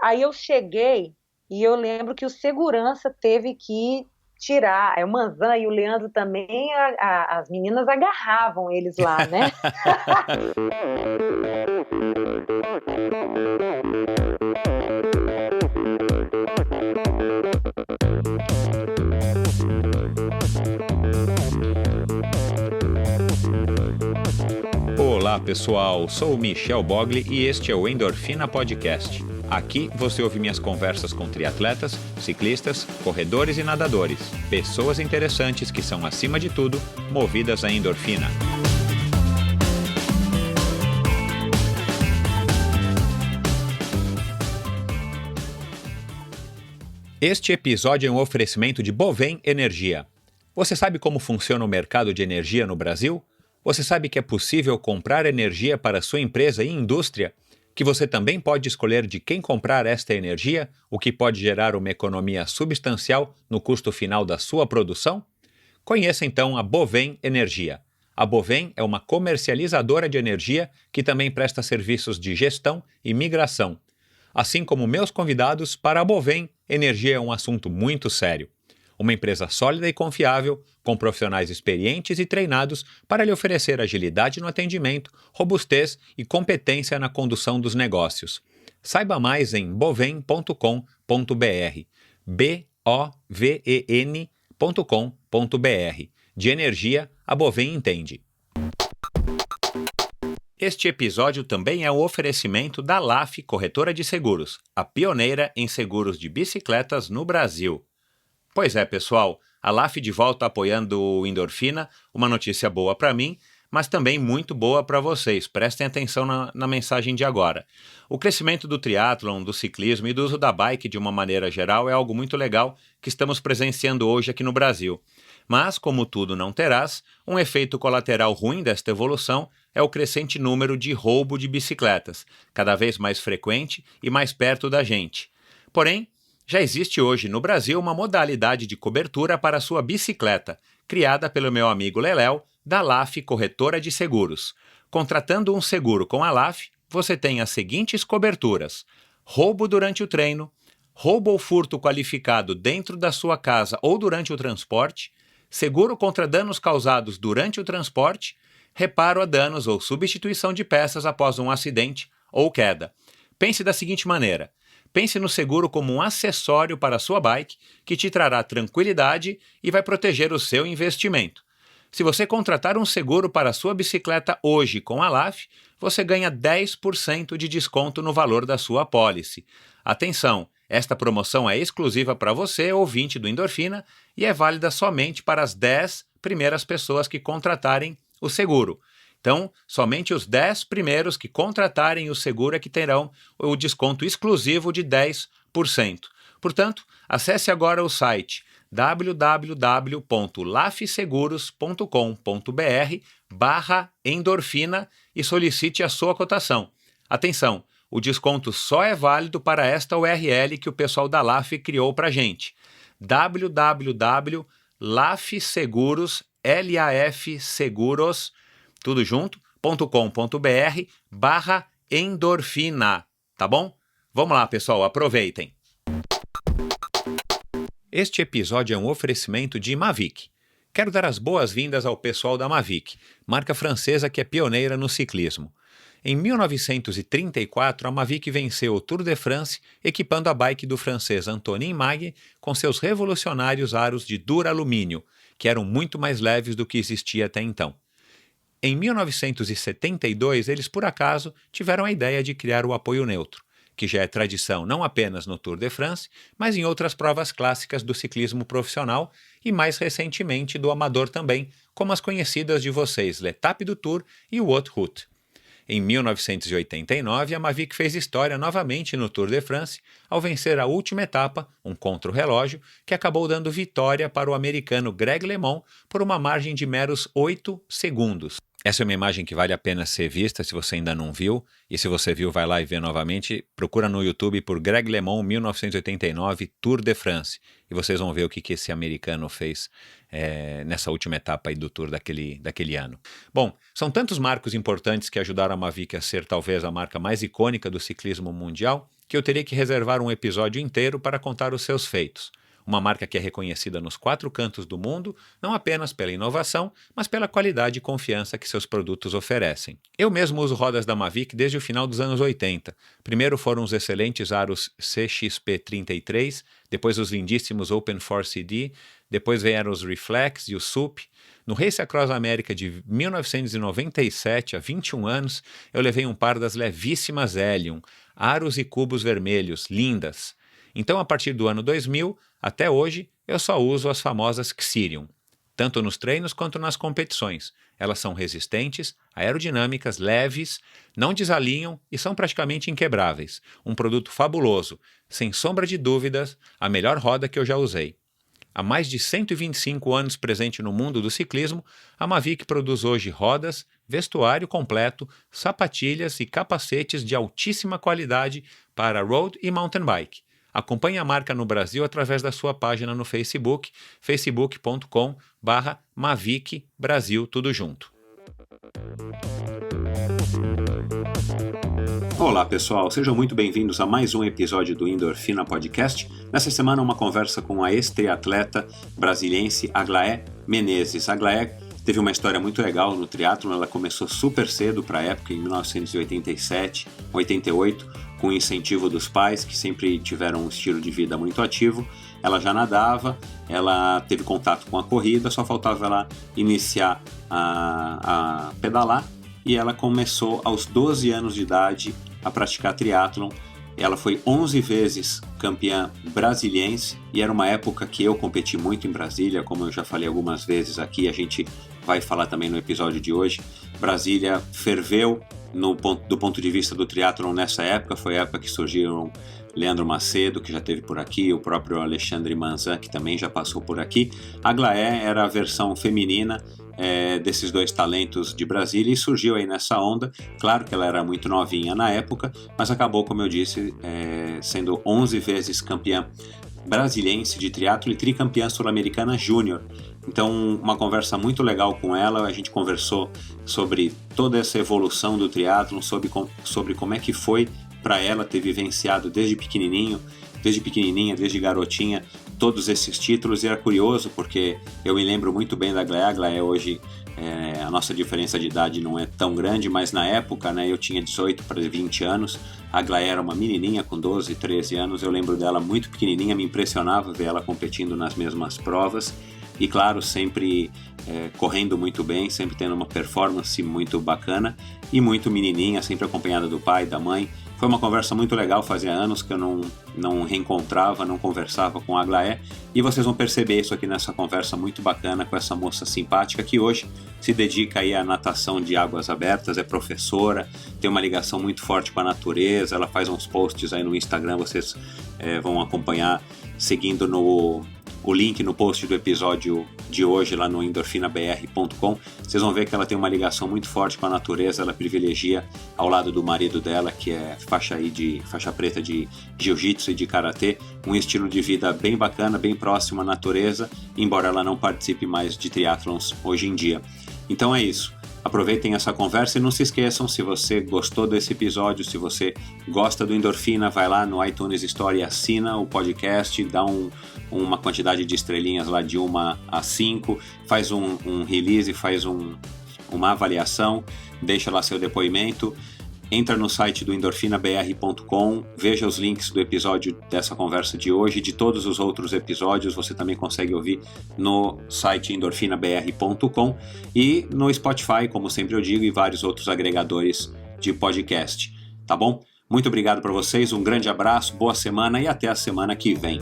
Aí eu cheguei e eu lembro que o segurança teve que tirar. O Manzan e o Leandro também, as meninas agarravam eles lá, né? Olá pessoal, sou o Michel Bogli e este é o Endorfina Podcast. Aqui você ouve minhas conversas com triatletas, ciclistas, corredores e nadadores. Pessoas interessantes que são, acima de tudo, movidas à endorfina. Este episódio é um oferecimento de Bovem Energia. Você sabe como funciona o mercado de energia no Brasil? Você sabe que é possível comprar energia para sua empresa e indústria? Que você também pode escolher de quem comprar esta energia, o que pode gerar uma economia substancial no custo final da sua produção? Conheça então a Bovem Energia. A Bovem é uma comercializadora de energia que também presta serviços de gestão e migração. Assim como meus convidados, para a Bovem, energia é um assunto muito sério. Uma empresa sólida e confiável, com profissionais experientes e treinados para lhe oferecer agilidade no atendimento, robustez e competência na condução dos negócios. Saiba mais em bovem.com.br, boven.com.br. De energia, a Bovem entende. Este episódio também é um oferecimento da LAF Corretora de Seguros, a pioneira em seguros de bicicletas no Brasil. Pois é, pessoal, a LAF de volta apoiando o Endorfina, uma notícia boa para mim, mas também muito boa para vocês. Prestem atenção na mensagem de agora. O crescimento do triatlon, do ciclismo e do uso da bike de uma maneira geral é algo muito legal que estamos presenciando hoje aqui no Brasil. Mas, como tudo não terás, um efeito colateral ruim desta evolução é o crescente número de roubo de bicicletas, cada vez mais frequente e mais perto da gente. Porém, já existe hoje no Brasil uma modalidade de cobertura para sua bicicleta, criada pelo meu amigo Leléu, da LAF Corretora de Seguros. Contratando um seguro com a LAF, você tem as seguintes coberturas: roubo durante o treino, roubo ou furto qualificado dentro da sua casa ou durante o transporte, seguro contra danos causados durante o transporte, reparo a danos ou substituição de peças após um acidente ou queda. Pense da seguinte maneira: pense no seguro como um acessório para a sua bike que te trará tranquilidade e vai proteger o seu investimento. Se você contratar um seguro para a sua bicicleta hoje com a LAF, você ganha 10% de desconto no valor da sua apólice. Atenção, esta promoção é exclusiva para você, ouvinte do Endorfina, e é válida somente para as 10 primeiras pessoas que contratarem o seguro. Então, somente os 10 primeiros que contratarem o seguro é que terão o desconto exclusivo de 10%. Portanto, acesse agora o site www.lafseguros.com.br/endorfina e solicite a sua cotação. Atenção, o desconto só é válido para esta URL que o pessoal da LAF criou para a gente: www.lafseguros, LAFseguros, tudo junto, .com.br/endorfina, tá bom? Vamos lá, pessoal, aproveitem! Este episódio é um oferecimento de Mavic. Quero dar as boas-vindas ao pessoal da Mavic, marca francesa que é pioneira no ciclismo. Em 1934, a Mavic venceu o Tour de France, equipando a bike do francês Antonin Mague com seus revolucionários aros de duralumínio, que eram muito mais leves do que existia até então. Em 1972, eles por acaso tiveram a ideia de criar o apoio neutro, que já é tradição não apenas no Tour de France, mas em outras provas clássicas do ciclismo profissional e mais recentemente do amador também, como as conhecidas de vocês, l'Étape du Tour e o Haute Route. Em 1989, a Mavic fez história novamente no Tour de France ao vencer a última etapa, um contra-relógio, que acabou dando vitória para o americano Greg LeMond por uma margem de meros 8 segundos. Essa é uma imagem que vale a pena ser vista se você ainda não viu, e se você viu, vai lá e vê novamente. Procura no YouTube por Greg LeMond 1989 Tour de France, e vocês vão ver o que esse americano fez nessa última etapa aí do Tour daquele ano. Bom, são tantos marcos importantes que ajudaram a Mavic a ser talvez a marca mais icônica do ciclismo mundial, que eu teria que reservar um episódio inteiro para contar os seus feitos. Uma marca que é reconhecida nos 4 cantos do mundo, não apenas pela inovação, mas pela qualidade e confiança que seus produtos oferecem. Eu mesmo uso rodas da Mavic desde o final dos anos 80. Primeiro foram os excelentes aros CXP33, depois os lindíssimos Open 4CD, depois vieram os Reflex e o SUP. No Race Across America de 1997, há 21 anos, eu levei um par das levíssimas Helium, aros e cubos vermelhos, lindas. Então, a partir do ano 2000, até hoje, eu só uso as famosas Xirium, tanto nos treinos quanto nas competições. Elas são resistentes, aerodinâmicas, leves, não desalinham e são praticamente inquebráveis. Um produto fabuloso, sem sombra de dúvidas, a melhor roda que eu já usei. Há mais de 125 anos presente no mundo do ciclismo, a Mavic produz hoje rodas, vestuário completo, sapatilhas e capacetes de altíssima qualidade para road e mountain bike. Acompanhe a marca no Brasil através da sua página no Facebook, facebook.com/Mavic Brasil, tudo junto. Olá pessoal, sejam muito bem-vindos a mais um episódio do Endorfina Podcast. Nessa semana uma conversa com a ex-triatleta brasiliense Aglaé Menezes. Aglaé teve uma história muito legal no triatlon, ela começou super cedo para a época, em 1987, 88, com o incentivo dos pais, que sempre tiveram um estilo de vida muito ativo. Ela já nadava, ela teve contato com a corrida, só faltava ela iniciar a pedalar, e ela começou aos 12 anos de idade a praticar triatlon. Ela foi 11 vezes campeã brasiliense e era uma época que eu competi muito em Brasília, como eu já falei algumas vezes aqui, a gente vai falar também no episódio de hoje. Brasília ferveu do ponto de vista do triatlon nessa época, foi a época que surgiram Leandro Macedo, que já esteve por aqui, o próprio Alexandre Manzan, que também já passou por aqui. A Aglaé era a versão feminina desses dois talentos de Brasília e surgiu aí nessa onda. Claro que ela era muito novinha na época, mas acabou, como eu disse, sendo 11 vezes campeã brasiliense de triatlo e tricampeã sul-americana júnior. Então, uma conversa muito legal com ela. A gente conversou sobre toda essa evolução do triatlon, sobre como é que foi para ela ter vivenciado desde pequenininha, desde garotinha, todos esses títulos. E era curioso porque eu me lembro muito bem da Aglaé. A Aglaé hoje, a nossa diferença de idade não é tão grande, mas na época, né, eu tinha 18 para 20 anos, a Aglaé era uma menininha com 12, 13 anos. Eu lembro dela muito pequenininha, me impressionava ver ela competindo nas mesmas provas. E claro, sempre correndo muito bem, sempre tendo uma performance muito bacana e muito menininha, sempre acompanhada do pai, da mãe. Foi uma conversa muito legal, fazia anos que eu não reencontrava, não conversava com a Aglaé, e vocês vão perceber isso aqui nessa conversa muito bacana com essa moça simpática que hoje se dedica aí à natação de águas abertas, é professora, tem uma ligação muito forte com a natureza, ela faz uns posts aí no Instagram, vocês vão acompanhar seguindo o link no post do episódio de hoje lá no endorfinabr.com. Vocês vão ver que ela tem uma ligação muito forte com a natureza. Ela privilegia, ao lado do marido dela, que é faixa preta de jiu-jitsu e de karatê, um estilo de vida bem bacana, bem próximo à natureza, embora ela não participe mais de triatlons hoje em dia. Então é isso. Aproveitem essa conversa e não se esqueçam, se você gostou desse episódio, se você gosta do Endorfina, vai lá no iTunes Store e assina o podcast, dá uma quantidade de estrelinhas lá de 1 a 5, faz um release, faz uma avaliação, deixa lá seu depoimento. Entra no site do endorfinabr.com, veja os links do episódio dessa conversa de hoje, de todos os outros episódios, você também consegue ouvir no site endorfinabr.com e no Spotify, como sempre eu digo, e vários outros agregadores de podcast, tá bom? Muito obrigado para vocês, um grande abraço, boa semana e até a semana que vem.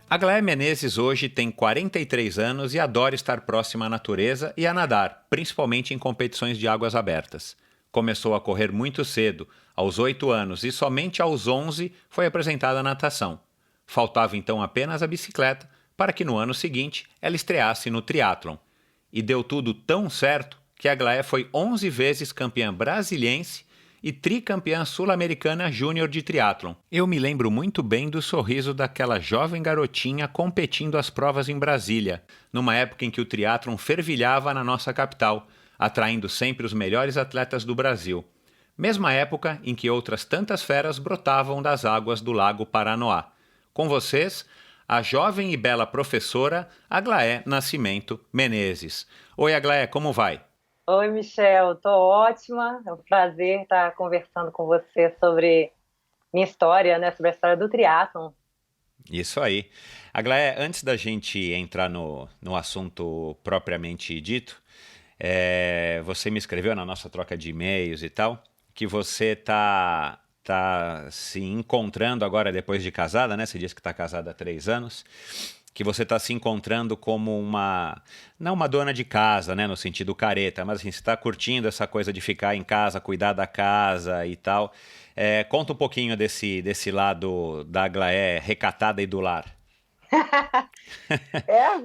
A Aglaé Menezes hoje tem 43 anos e adora estar próxima à natureza e a nadar, principalmente em competições de águas abertas. Começou a correr muito cedo, aos 8 anos, e somente aos 11 foi apresentada a natação. Faltava então apenas a bicicleta para que no ano seguinte ela estreasse no triatlon. E deu tudo tão certo que a Aglaé foi 11 vezes campeã brasiliense e tricampeã sul-americana júnior de triatlon. Eu me lembro muito bem do sorriso daquela jovem garotinha competindo as provas em Brasília, numa época em que o triatlon fervilhava na nossa capital. atraindo sempre os melhores atletas do Brasil. Mesma época em que outras tantas feras brotavam das águas do Lago Paranoá. Com vocês, a jovem e bela professora Aglaé Nascimento Menezes. Oi, Aglaé, como vai? Oi, Michel, tô ótima. É um prazer estar conversando com você sobre minha história, né? Sobre a história do triatlon. Isso aí. Aglaé, antes da gente entrar no assunto propriamente dito, você me escreveu na nossa troca de e-mails e tal, que você tá se encontrando agora depois de casada, né? Você disse que está casada há 3 anos, que você está se encontrando como não uma dona de casa, né? No sentido careta, mas assim, você está curtindo essa coisa de ficar em casa, cuidar da casa e tal. Conta um pouquinho desse lado da Aglaé recatada e do lar.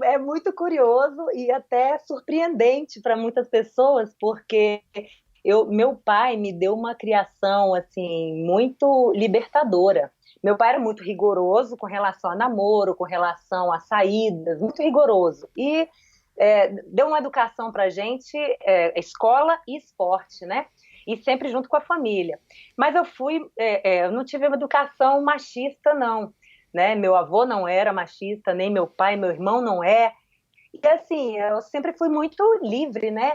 É muito curioso e até surpreendente para muitas pessoas, porque meu pai me deu uma criação assim muito libertadora. Meu pai era muito rigoroso com relação a namoro, com relação a saídas, muito rigoroso. E deu uma educação para a gente, escola e esporte, né? E sempre junto com a família. Mas eu não tive uma educação machista, não. Né? Meu avô não era machista, nem meu pai, meu irmão não é. E assim, eu sempre fui muito livre, né?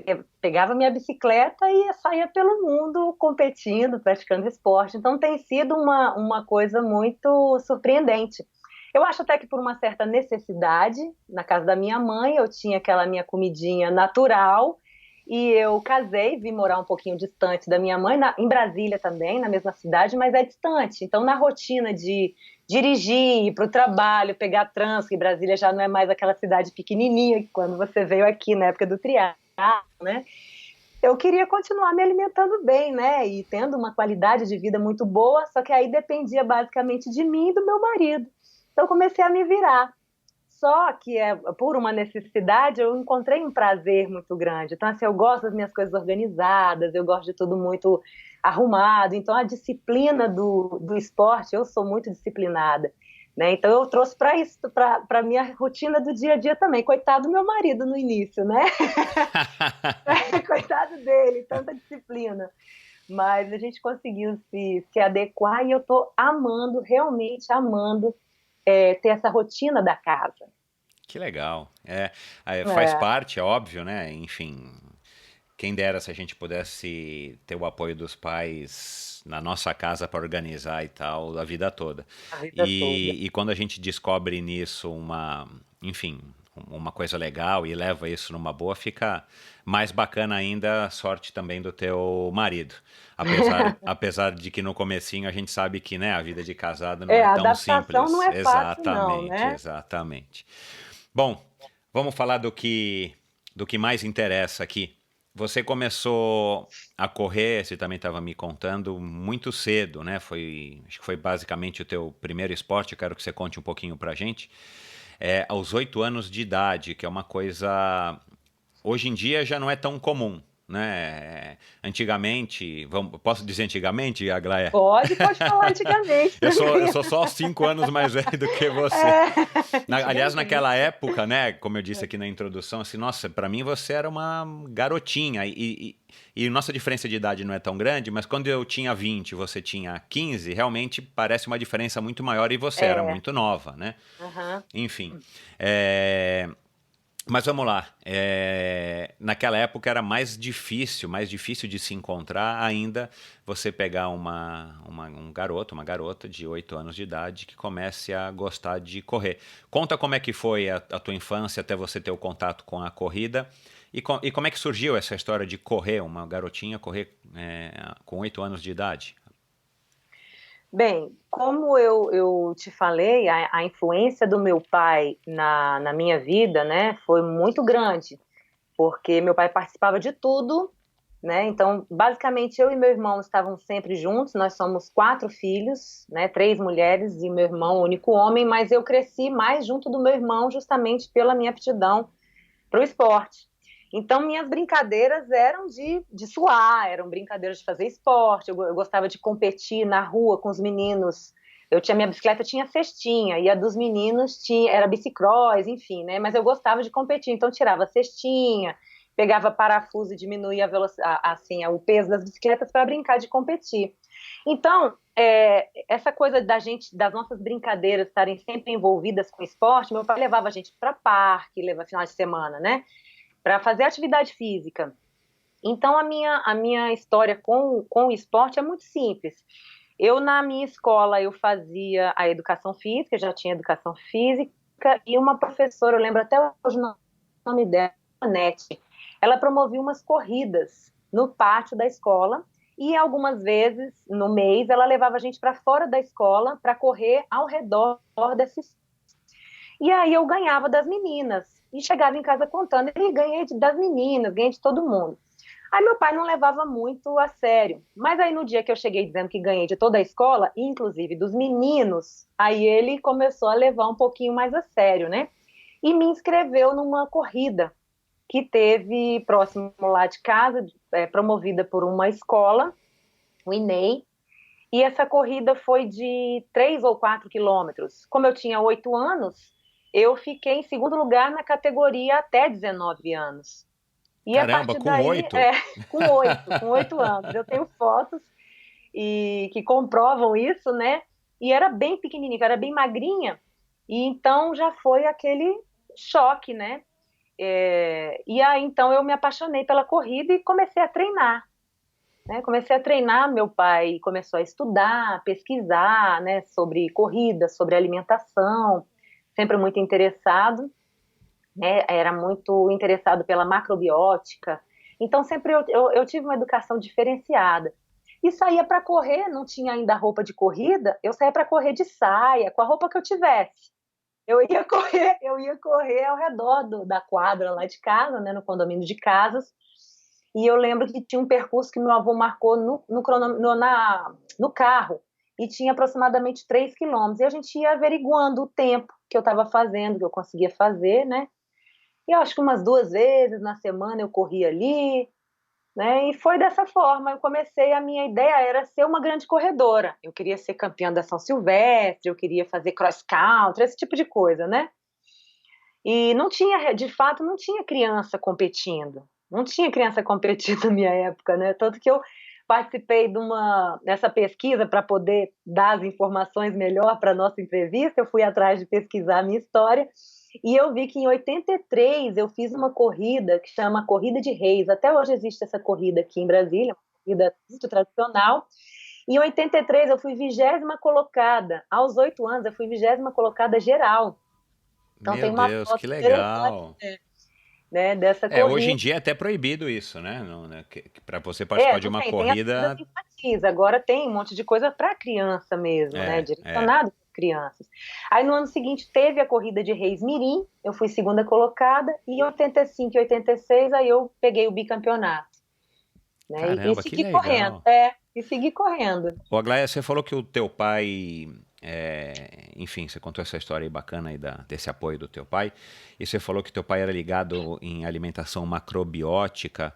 Eu pegava minha bicicleta e saía pelo mundo competindo, praticando esporte. Então tem sido uma coisa muito surpreendente. Eu acho até que por uma certa necessidade, na casa da minha mãe, eu tinha aquela minha comidinha natural e eu casei, vim morar um pouquinho distante da minha mãe, em Brasília também, na mesma cidade, mas é distante. Então, na rotina de dirigir, ir para o trabalho, pegar trânsito, e Brasília já não é mais aquela cidade pequenininha que quando você veio aqui na época do triatlo, né? Eu queria continuar me alimentando bem, né? E tendo uma qualidade de vida muito boa, só que aí dependia basicamente de mim e do meu marido. Então, comecei a me virar. Só que por uma necessidade eu encontrei um prazer muito grande. Então, assim, eu gosto das minhas coisas organizadas, eu gosto de tudo muito arrumado. Então, a disciplina do esporte, eu sou muito disciplinada. Né? Então, eu trouxe para isso, para a minha rotina do dia a dia também. Coitado do meu marido no início, né? Coitado dele, tanta disciplina. Mas a gente conseguiu se adequar e eu estou amando, realmente amando ter essa rotina da casa. Que legal. Faz parte, é óbvio, né? Enfim, quem dera se a gente pudesse ter o apoio dos pais na nossa casa para organizar e tal a vida toda. A vida toda. E quando a gente descobre nisso enfim, uma coisa legal e leva isso numa boa, fica mais bacana ainda a sorte também do teu marido. Apesar de que no comecinho a gente sabe que, né, a vida de casado não é A tão adaptação não simples. é fácil não, Exatamente, né? exatamente. Bom, vamos falar do que mais interessa aqui. Você começou a correr, você também estava me contando, muito cedo, né? Acho que foi basicamente o teu primeiro esporte. Eu quero que você conte um pouquinho pra gente. Aos 8 anos de idade, que é uma coisa hoje em dia já não é tão comum, né? Antigamente, posso dizer antigamente, Aglaé? Pode falar antigamente, Eu tranquilo. sou só 5 anos mais velho do que você. Aliás, Antigamente. naquela época, né, como eu disse aqui na introdução, assim, nossa, para mim você era uma garotinha. E nossa diferença de idade não é tão grande, mas quando eu tinha 20 e você tinha 15, realmente parece uma diferença muito maior e você era É, muito nova, né? aham. Enfim. Mas vamos lá. Naquela época era mais difícil de se encontrar ainda você pegar um garoto, uma garota de 8 anos de idade que comece a gostar de correr. Conta como é que foi a tua infância até você ter o contato com a corrida e como é que surgiu essa história de correr, uma garotinha correr com 8 anos de idade. Bem, como eu te falei, a influência do meu pai na minha vida, né, foi muito grande, porque meu pai participava de tudo, né? Então, basicamente, eu e meu irmão estavam sempre juntos. Nós somos 4 filhos, né? 3 mulheres e meu irmão, o único homem. Mas eu cresci mais junto do meu irmão, justamente pela minha aptidão para o esporte. Então, minhas brincadeiras eram de suar, eram brincadeiras de fazer esporte. Eu gostava de competir na rua com os meninos. Minha bicicleta tinha cestinha e a dos meninos era bicicross, enfim, né? Mas eu gostava de competir, então tirava cestinha, pegava parafuso e diminuía a assim, o peso das bicicletas para brincar de competir. Então, essa coisa das nossas brincadeiras estarem sempre envolvidas com esporte, meu pai levava a gente para parque, leva final de semana, né? Para fazer atividade física. Então, a minha história com o esporte é muito simples. Na minha escola, eu fazia a educação física, já tinha educação física, e uma professora, eu lembro até hoje o nome dela, Anete, ela promovia umas corridas no pátio da escola, e algumas vezes no mês ela levava a gente para fora da escola para correr ao redor desses. E aí eu ganhava das meninas, e chegava em casa contando, e ganhei das meninas, ganhei de todo mundo. Aí meu pai não levava muito a sério. Mas aí no dia que eu cheguei dizendo que ganhei de toda a escola, inclusive dos meninos, aí ele começou a levar um pouquinho mais a sério, né? E me inscreveu numa corrida que teve próximo lá de casa, promovida por uma escola, o INEI, e essa corrida foi de 3 ou 4 quilômetros. Como eu tinha 8 anos, eu fiquei em segundo lugar na categoria até 19 anos. E a Caramba, partir com daí, 8? com oito anos, eu tenho fotos que comprovam isso, né? E era bem pequenininha, era bem magrinha, e então já foi aquele choque, né? E aí então eu me apaixonei pela corrida e comecei a treinar, né? Comecei a treinar, meu pai começou a estudar, pesquisar, né? Sobre corrida, sobre alimentação, sempre muito interessado, né? Era muito interessado pela macrobiótica. Então, sempre eu tive uma educação diferenciada. E saía para correr, não tinha ainda roupa de corrida, eu saía para correr de saia, com a roupa que eu tivesse. Eu ia correr ao redor da quadra lá de casa, né, no condomínio de casas. E eu lembro que tinha um percurso que meu avô marcou no carro, e tinha aproximadamente 3 quilômetros. E a gente ia averiguando o tempo que eu estava fazendo, que eu conseguia fazer, né? E eu acho que umas 2 vezes na semana eu corria ali, né? E foi dessa forma. A minha ideia era ser uma grande corredora. Eu queria ser campeã da São Silvestre, eu queria fazer cross country, esse tipo de coisa, né? E não tinha, de fato, não tinha criança competindo. Não tinha criança competindo na minha época, né? Tanto que eu participei dessa pesquisa para poder dar as informações melhor para a nossa entrevista. Eu fui atrás de pesquisar a minha história e eu vi que em 83 eu fiz uma corrida que chama Corrida de Reis. Até hoje existe essa corrida aqui em Brasília, uma corrida muito tradicional. Em 83 eu fui 20ª colocada. Aos 8 anos eu fui 20ª colocada geral. Então Meu tem uma Deus, foto que interessante, legal. né, dessa Hoje em corrida. dia é até proibido isso, né? Não, né? Para você participar de Não uma tem as coisas corrida, infantis, agora tem um monte de coisa para criança mesmo, né, é. direcionado para crianças. Aí no ano seguinte teve a corrida de Reis Mirim, eu fui segunda colocada, e em 85 e 86 aí eu peguei o bicampeonato, né, e Caramba, que segui correndo, legal. e segui correndo. Ô, Aglaia, você falou que o teu pai, enfim, você contou essa história aí bacana aí desse apoio do teu pai, e você falou que teu pai era ligado em alimentação macrobiótica.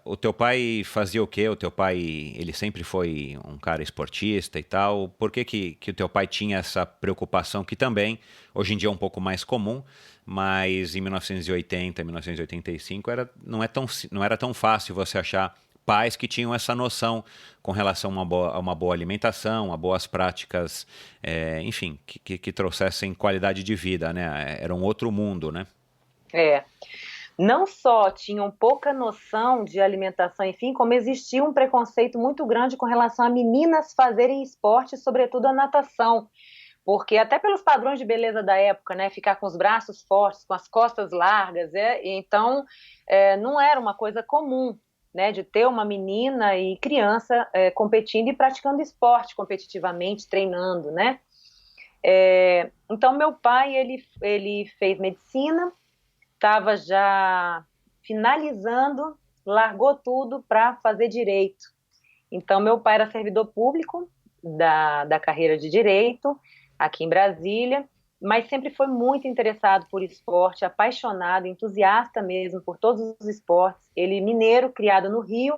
O teu pai fazia o quê? O teu pai, ele sempre foi um cara esportista e tal. Por que o teu pai tinha essa preocupação que também, hoje em dia é um pouco mais comum, mas em 1980, 1985 não era tão fácil você achar pais que tinham essa noção com relação a uma boa alimentação, a boas práticas, enfim, que trouxessem qualidade de vida, né? Era um outro mundo, né? É, não só tinham pouca noção de alimentação, enfim, como existia um preconceito muito grande com relação a meninas fazerem esporte, sobretudo a natação. Porque até pelos padrões de beleza da época, né, ficar com os braços fortes, com as costas largas, então não era uma coisa comum, né, de ter uma menina e criança competindo e praticando esporte competitivamente, treinando, né. Então meu pai ele fez medicina, estava já finalizando, largou tudo para fazer direito. Então meu pai era servidor público da carreira de direito aqui em Brasília, mas sempre foi muito interessado por esporte, apaixonado, entusiasta mesmo por todos os esportes. Ele mineiro, criado no Rio,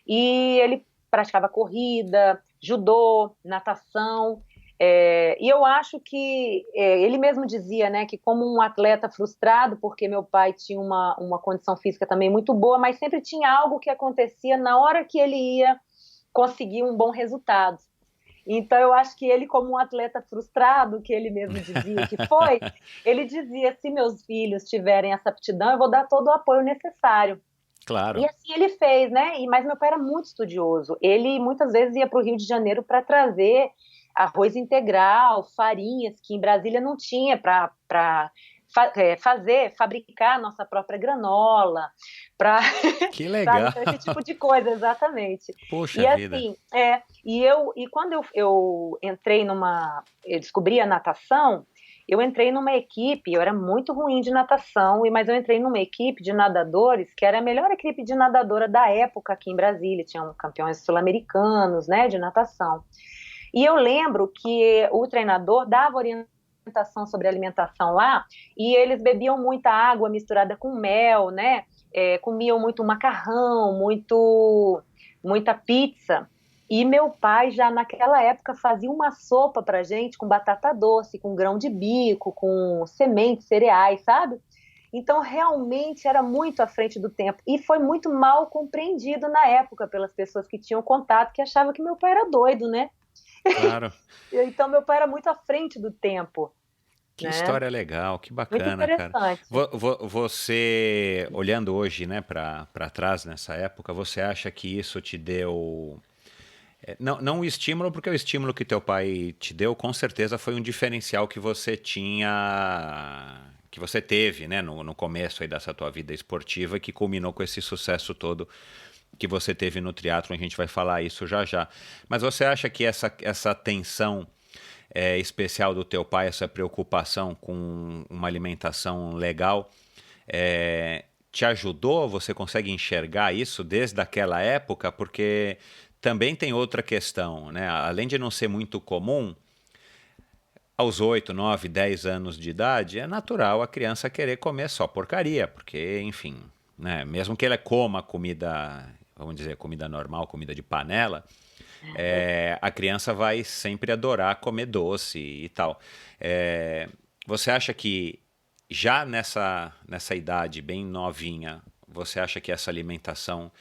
e ele praticava corrida, judô, natação, E eu acho que ele mesmo dizia, né, que como um atleta frustrado, porque meu pai tinha uma condição física também muito boa, mas sempre tinha algo que acontecia na hora que ele ia conseguir um bom resultado. Então eu acho que ele, como um atleta frustrado, que ele mesmo dizia que foi, ele dizia: se meus filhos tiverem essa aptidão, eu vou dar todo o apoio necessário. E Claro. assim ele fez, né? Mas meu pai era muito estudioso. Ele muitas vezes ia para o Rio de Janeiro para trazer arroz integral, farinhas que em Brasília não tinha para fabricar nossa própria granola, para, Que sabe? legal. Então, esse tipo de coisa, exatamente. Puxa E vida. assim, e quando eu entrei eu descobri a natação, eu entrei numa equipe, eu era muito ruim de natação, mas eu entrei numa equipe de nadadores que era a melhor equipe de nadadora da época aqui em Brasília, tinham campeões sul-americanos, né, de natação. E eu lembro que o treinador dava orientação sobre alimentação lá, e eles bebiam muita água misturada com mel, né? Comiam muito macarrão, muita pizza. E meu pai já naquela época fazia uma sopa pra gente com batata doce, com grão de bico, com sementes, cereais, sabe? Então realmente era muito à frente do tempo e foi muito mal compreendido na época pelas pessoas que tinham contato, que achavam que meu pai era doido, né? Claro. Então meu pai era muito à frente do tempo, Que né? história legal, que Muito bacana, cara. interessante. Você, olhando hoje, né, para trás nessa época, você acha que isso te deu. Não o estímulo, porque o estímulo que teu pai te deu, com certeza foi um diferencial que você tinha. Que você teve, né, no começo aí dessa tua vida esportiva, que culminou com esse sucesso todo que você teve no triatlon, a gente vai falar isso já já. Mas você acha que essa tensão especial do teu pai, essa preocupação com uma alimentação legal, te ajudou? Você consegue enxergar isso desde aquela época? Porque também tem outra questão, né? Além de não ser muito comum, aos 8, 9, 10 anos de idade, é natural a criança querer comer só porcaria, porque, enfim, né? Mesmo que ela coma comida, vamos dizer, comida normal, comida de panela, a criança vai sempre adorar comer doce e tal. Você acha que já nessa idade bem novinha, você acha que essa alimentação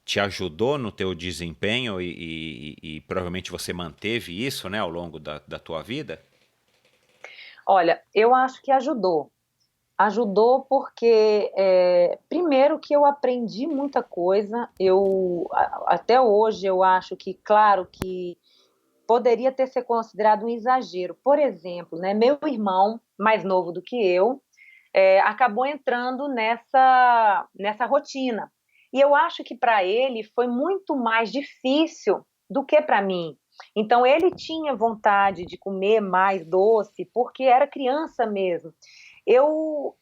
te ajudou no teu desempenho e provavelmente você manteve isso, né, ao longo da tua vida? Olha, eu acho que ajudou. Ajudou porque, primeiro, que eu aprendi muita coisa. Até hoje, eu acho que, claro, que poderia ter sido considerado um exagero. Por exemplo, né, meu irmão, mais novo do que eu, acabou entrando nessa rotina. E eu acho que para ele foi muito mais difícil do que para mim. Então, ele tinha vontade de comer mais doce, porque era criança mesmo. Eu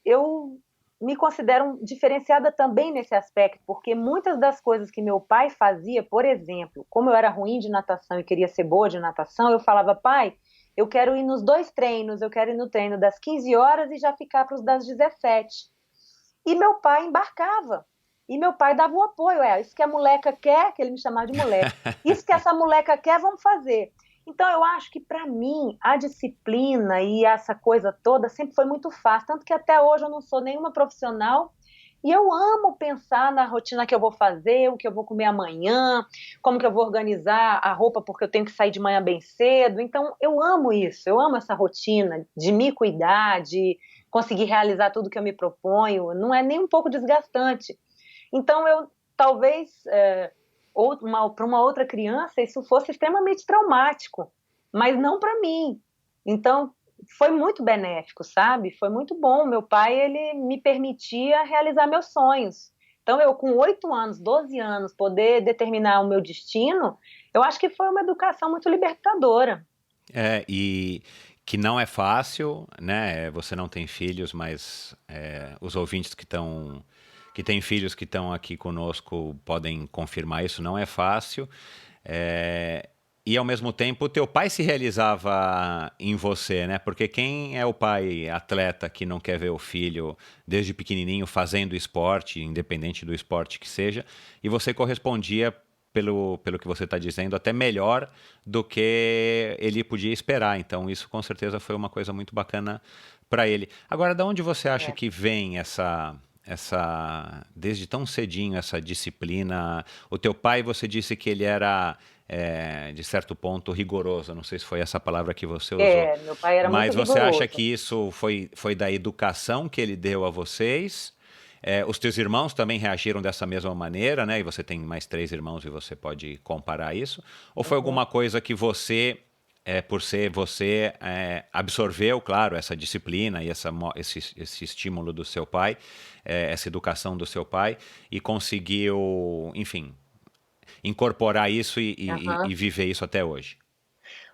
me considero diferenciada também nesse aspecto, porque muitas das coisas que meu pai fazia, por exemplo, como eu era ruim de natação e queria ser boa de natação, eu falava: pai, eu quero ir nos dois treinos, eu quero ir no treino das 15 horas e já ficar para os das 17. E meu pai embarcava. E meu pai dava o apoio. Isso que a moleca quer, que ele me chamava de moleca. Isso que essa moleca quer, vamos fazer. Então eu acho que para mim a disciplina e essa coisa toda sempre foi muito fácil, tanto que até hoje eu não sou nenhuma profissional e eu amo pensar na rotina que eu vou fazer, o que eu vou comer amanhã, como que eu vou organizar a roupa porque eu tenho que sair de manhã bem cedo. Então eu amo isso, eu amo essa rotina de me cuidar, de conseguir realizar tudo que eu me proponho. Não é nem um pouco desgastante. Então eu talvez para uma outra criança isso fosse extremamente traumático, mas não para mim. Então foi muito benéfico, sabe? Foi muito bom. Meu pai, ele me permitia realizar meus sonhos. Então, eu, com 8 anos, 12 anos, poder determinar o meu destino, eu acho que foi uma educação muito libertadora. E que não é fácil, né? Você não tem filhos, mas os ouvintes que têm filhos que estão aqui conosco podem confirmar isso, não é fácil. E ao mesmo tempo, o teu pai se realizava em você, né? Porque quem é o pai atleta que não quer ver o filho desde pequenininho fazendo esporte, independente do esporte que seja, e você correspondia pelo que você está dizendo, até melhor do que ele podia esperar. Então, isso com certeza foi uma coisa muito bacana para ele. Agora, de onde você acha É. que vem desde tão cedinho, essa disciplina? O teu pai, você disse que ele era, de certo ponto, rigoroso. Não sei se foi essa palavra que você usou. Meu pai era muito Mas você acha que rigoroso. isso foi da educação que ele deu a vocês? Os teus irmãos também reagiram dessa mesma maneira, né? E você tem mais 3 irmãos e você pode comparar isso? Ou foi Uhum. alguma coisa que você, por ser você, absorveu, claro, essa disciplina e esse estímulo do seu pai, essa educação do seu pai, e conseguiu, enfim, incorporar isso e Aham. viver isso até hoje?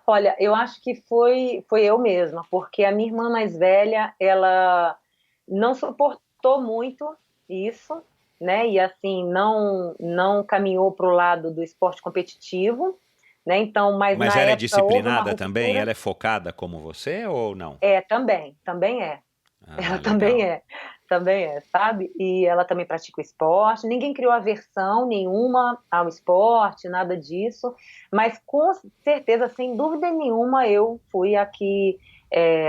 Olha, eu acho que foi eu mesma, porque a minha irmã mais velha, ela não suportou muito isso, né? E assim, não caminhou para o lado do esporte competitivo, né? Então, mas Mas na ela é época houve uma disciplinada também? ruptura. Ela é focada como você ou não? Também é. Ah, Ela legal. também é, sabe? E ela também pratica o esporte. Ninguém criou aversão nenhuma ao esporte, nada disso. Mas com certeza, sem dúvida nenhuma, eu fui a que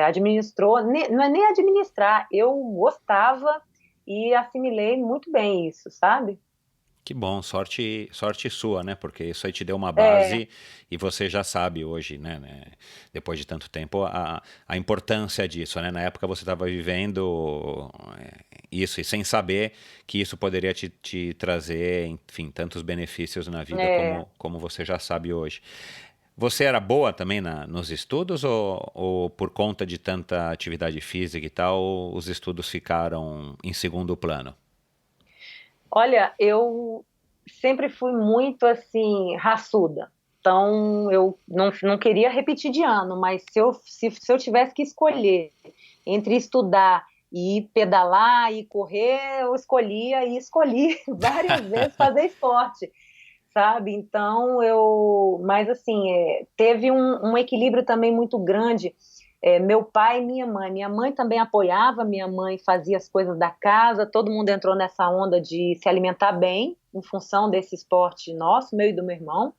administrou. Não é nem administrar, eu gostava e assimilei muito bem isso, sabe? Que bom, sorte sua, né? Porque isso aí te deu uma É, base e você já sabe hoje, né, depois de tanto tempo, a importância disso, né? Na época você estava vivendo isso e sem saber que isso poderia te trazer, enfim, tantos benefícios na vida é. como você já sabe hoje. Você era boa também nos estudos ou por conta de tanta atividade física e tal, os estudos ficaram em segundo plano? Olha, eu sempre fui muito assim, raçuda. Então, eu não queria repetir de ano, mas se eu tivesse que escolher entre estudar e pedalar e correr, eu escolhia e escolhi várias vezes fazer esporte, sabe? Então, mas assim, teve um equilíbrio também muito grande. Meu pai e minha mãe. Minha mãe também apoiava, minha mãe fazia as coisas da casa, todo mundo entrou nessa onda de se alimentar bem, em função desse esporte nosso, meu e do meu irmão,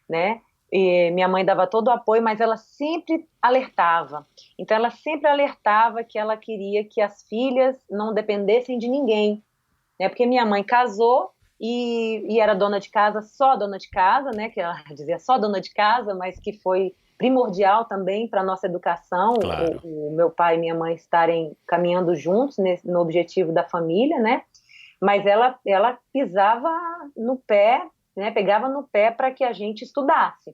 né? E minha mãe dava todo o apoio, mas ela sempre alertava. Então, ela sempre alertava que ela queria que as filhas não dependessem de ninguém, né? Porque minha mãe casou e era dona de casa, só dona de casa, né? Que ela dizia só dona de casa, mas que foi primordial também para a nossa educação, Claro. o meu pai e minha mãe estarem caminhando juntos no objetivo da família, né? Mas ela pisava no pé, né? Pegava no pé para que a gente estudasse.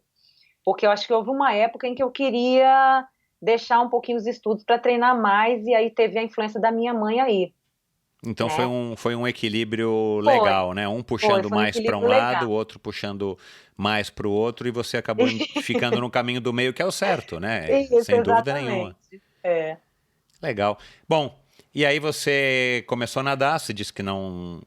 Porque eu acho que houve uma época em que eu queria deixar um pouquinho os estudos para treinar mais, e aí teve a influência da minha mãe aí, Então né? foi um equilíbrio Foi, legal, né? Um puxando foi um mais para um equilíbrio lado, o legal. outro puxando mais para o outro, e você acabou ficando no caminho do meio, que é o certo, né? Isso, Sem dúvida nenhuma. exatamente. É, Legal. Bom, e aí você começou a nadar, você disse que não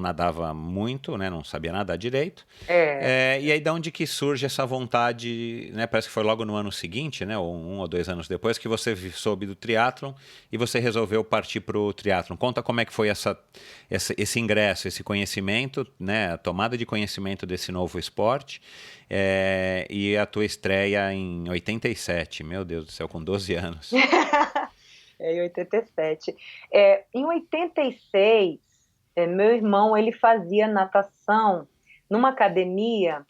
nadava muito, né? Não sabia nadar direito. é, E aí, da onde que surge essa vontade, né? Parece que foi logo no ano seguinte, né? Ou 1 ou 2 anos depois, que você soube do triatlon e você resolveu partir para o triatlon. Conta como é que foi esse ingresso, esse conhecimento, né? A tomada de conhecimento desse novo esporte, e a tua estreia em 87. Meu Deus do céu, com 12 anos. em 87. Em 86, meu irmão ele fazia natação numa academia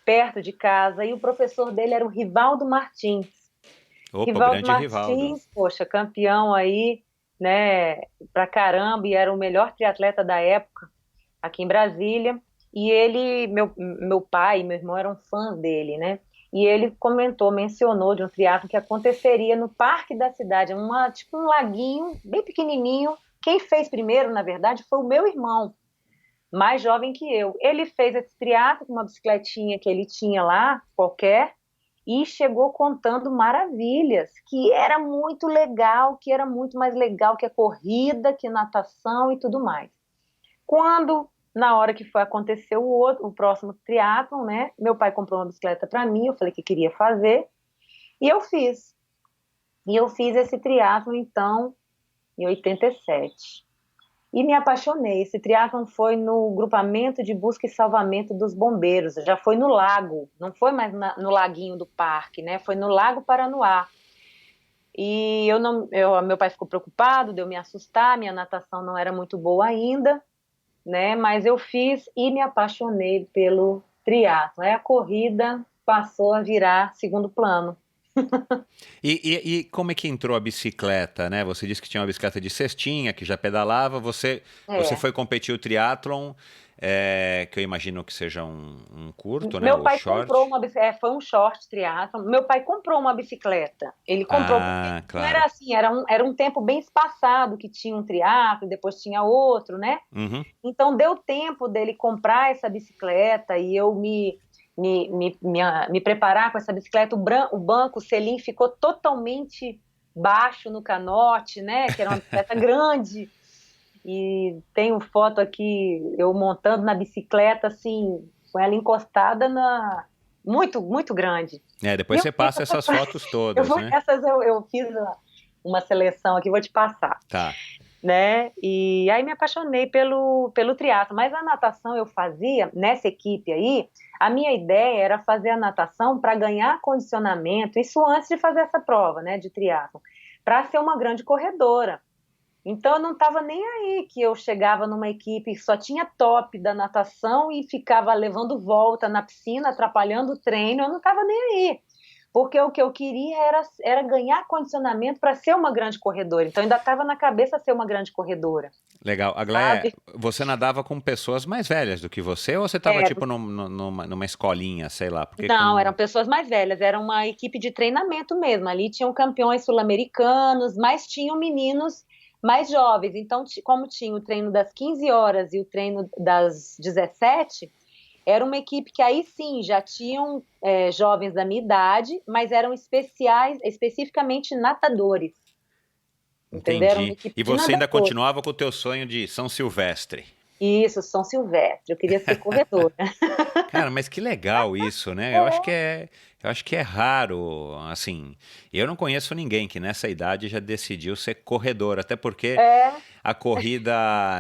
perto de casa e o professor dele era o Rivaldo Martins. Opa, o Rivaldo grande Rivaldo. Martins, poxa, campeão aí, né, pra caramba, e era o melhor triatleta da época aqui em Brasília. E meu pai e meu irmão eram fãs dele, né? E ele mencionou de um triatlo que aconteceria no parque da cidade, tipo um laguinho bem pequenininho. Quem fez primeiro, na verdade, foi o meu irmão, mais jovem que eu. Ele fez esse triatlo com uma bicicletinha que ele tinha lá, qualquer, e chegou contando maravilhas, que era muito legal, que era muito mais legal que a corrida, que natação e tudo mais. Quando, na hora que foi acontecer o próximo triatlon, né? Meu pai comprou uma bicicleta para mim, eu falei que queria fazer, e eu fiz. E eu fiz esse triatlon, então, em 87. e me apaixonei. Esse triatlon foi no grupamento de busca e salvamento dos bombeiros, já foi no lago, não foi mais no laguinho do parque, né? Foi no Lago Paranoá. E eu não, meu pai ficou preocupado, deu me assustar, minha natação não era muito boa ainda, né? Mas eu fiz e me apaixonei pelo triatlo. Aí a corrida passou a virar segundo plano. E como é que entrou a bicicleta, né? Você disse que tinha uma bicicleta de cestinha, que já pedalava. Você É. foi competir o triatlon, que eu imagino que seja um curto, né? Meu O pai comprou short. uma bicicleta, foi um short triatlo. Meu pai comprou uma bicicleta. Ele comprou porque Ah, não claro. era assim, era um tempo bem espaçado que tinha um triatlo, depois tinha outro, né? Uhum. Então deu tempo dele comprar essa bicicleta e eu me preparar com essa bicicleta. O banco, o selim ficou totalmente baixo no canote, né? Que era uma bicicleta grande. E tenho foto aqui, eu montando na bicicleta, assim, com ela encostada na. Muito, muito grande. E Depois eu você fiz passa essas fotos eu todas, vou, né? essas eu fiz uma seleção aqui, vou te passar, Tá. né? E aí me apaixonei pelo triatlo. Mas a natação eu fazia nessa equipe aí. A minha ideia era fazer a natação para ganhar condicionamento, isso antes de fazer essa prova, né, de triatlo, para ser uma grande corredora. Então eu não estava nem aí que eu chegava numa equipe que só tinha top da natação e ficava levando volta na piscina, atrapalhando o treino. Eu não estava nem aí. Porque o que eu queria era ganhar condicionamento para ser uma grande corredora. Então ainda estava na cabeça ser uma grande corredora, Legal. Aglaé, sabe? você nadava com pessoas mais velhas do que você ou você estava É, tipo numa escolinha, sei lá? Porque não, com. eram pessoas mais velhas, era uma equipe de treinamento mesmo. Ali tinham campeões sul-americanos, mas tinham meninos mais jovens. Então, como tinha o treino das 15 horas e o treino das 17, era uma equipe que aí sim já tinham jovens da minha idade, mas eram especificamente nadadores. Entendeu? Era uma Entendi. equipe E de você ainda nadadores. continuava com o teu sonho de São Silvestre. Isso, São Silvestre. Eu queria ser corredora. Cara, mas que legal isso, né? Eu acho que é raro, assim. Eu não conheço ninguém que nessa idade já decidiu ser corredor, até porque É, a corrida,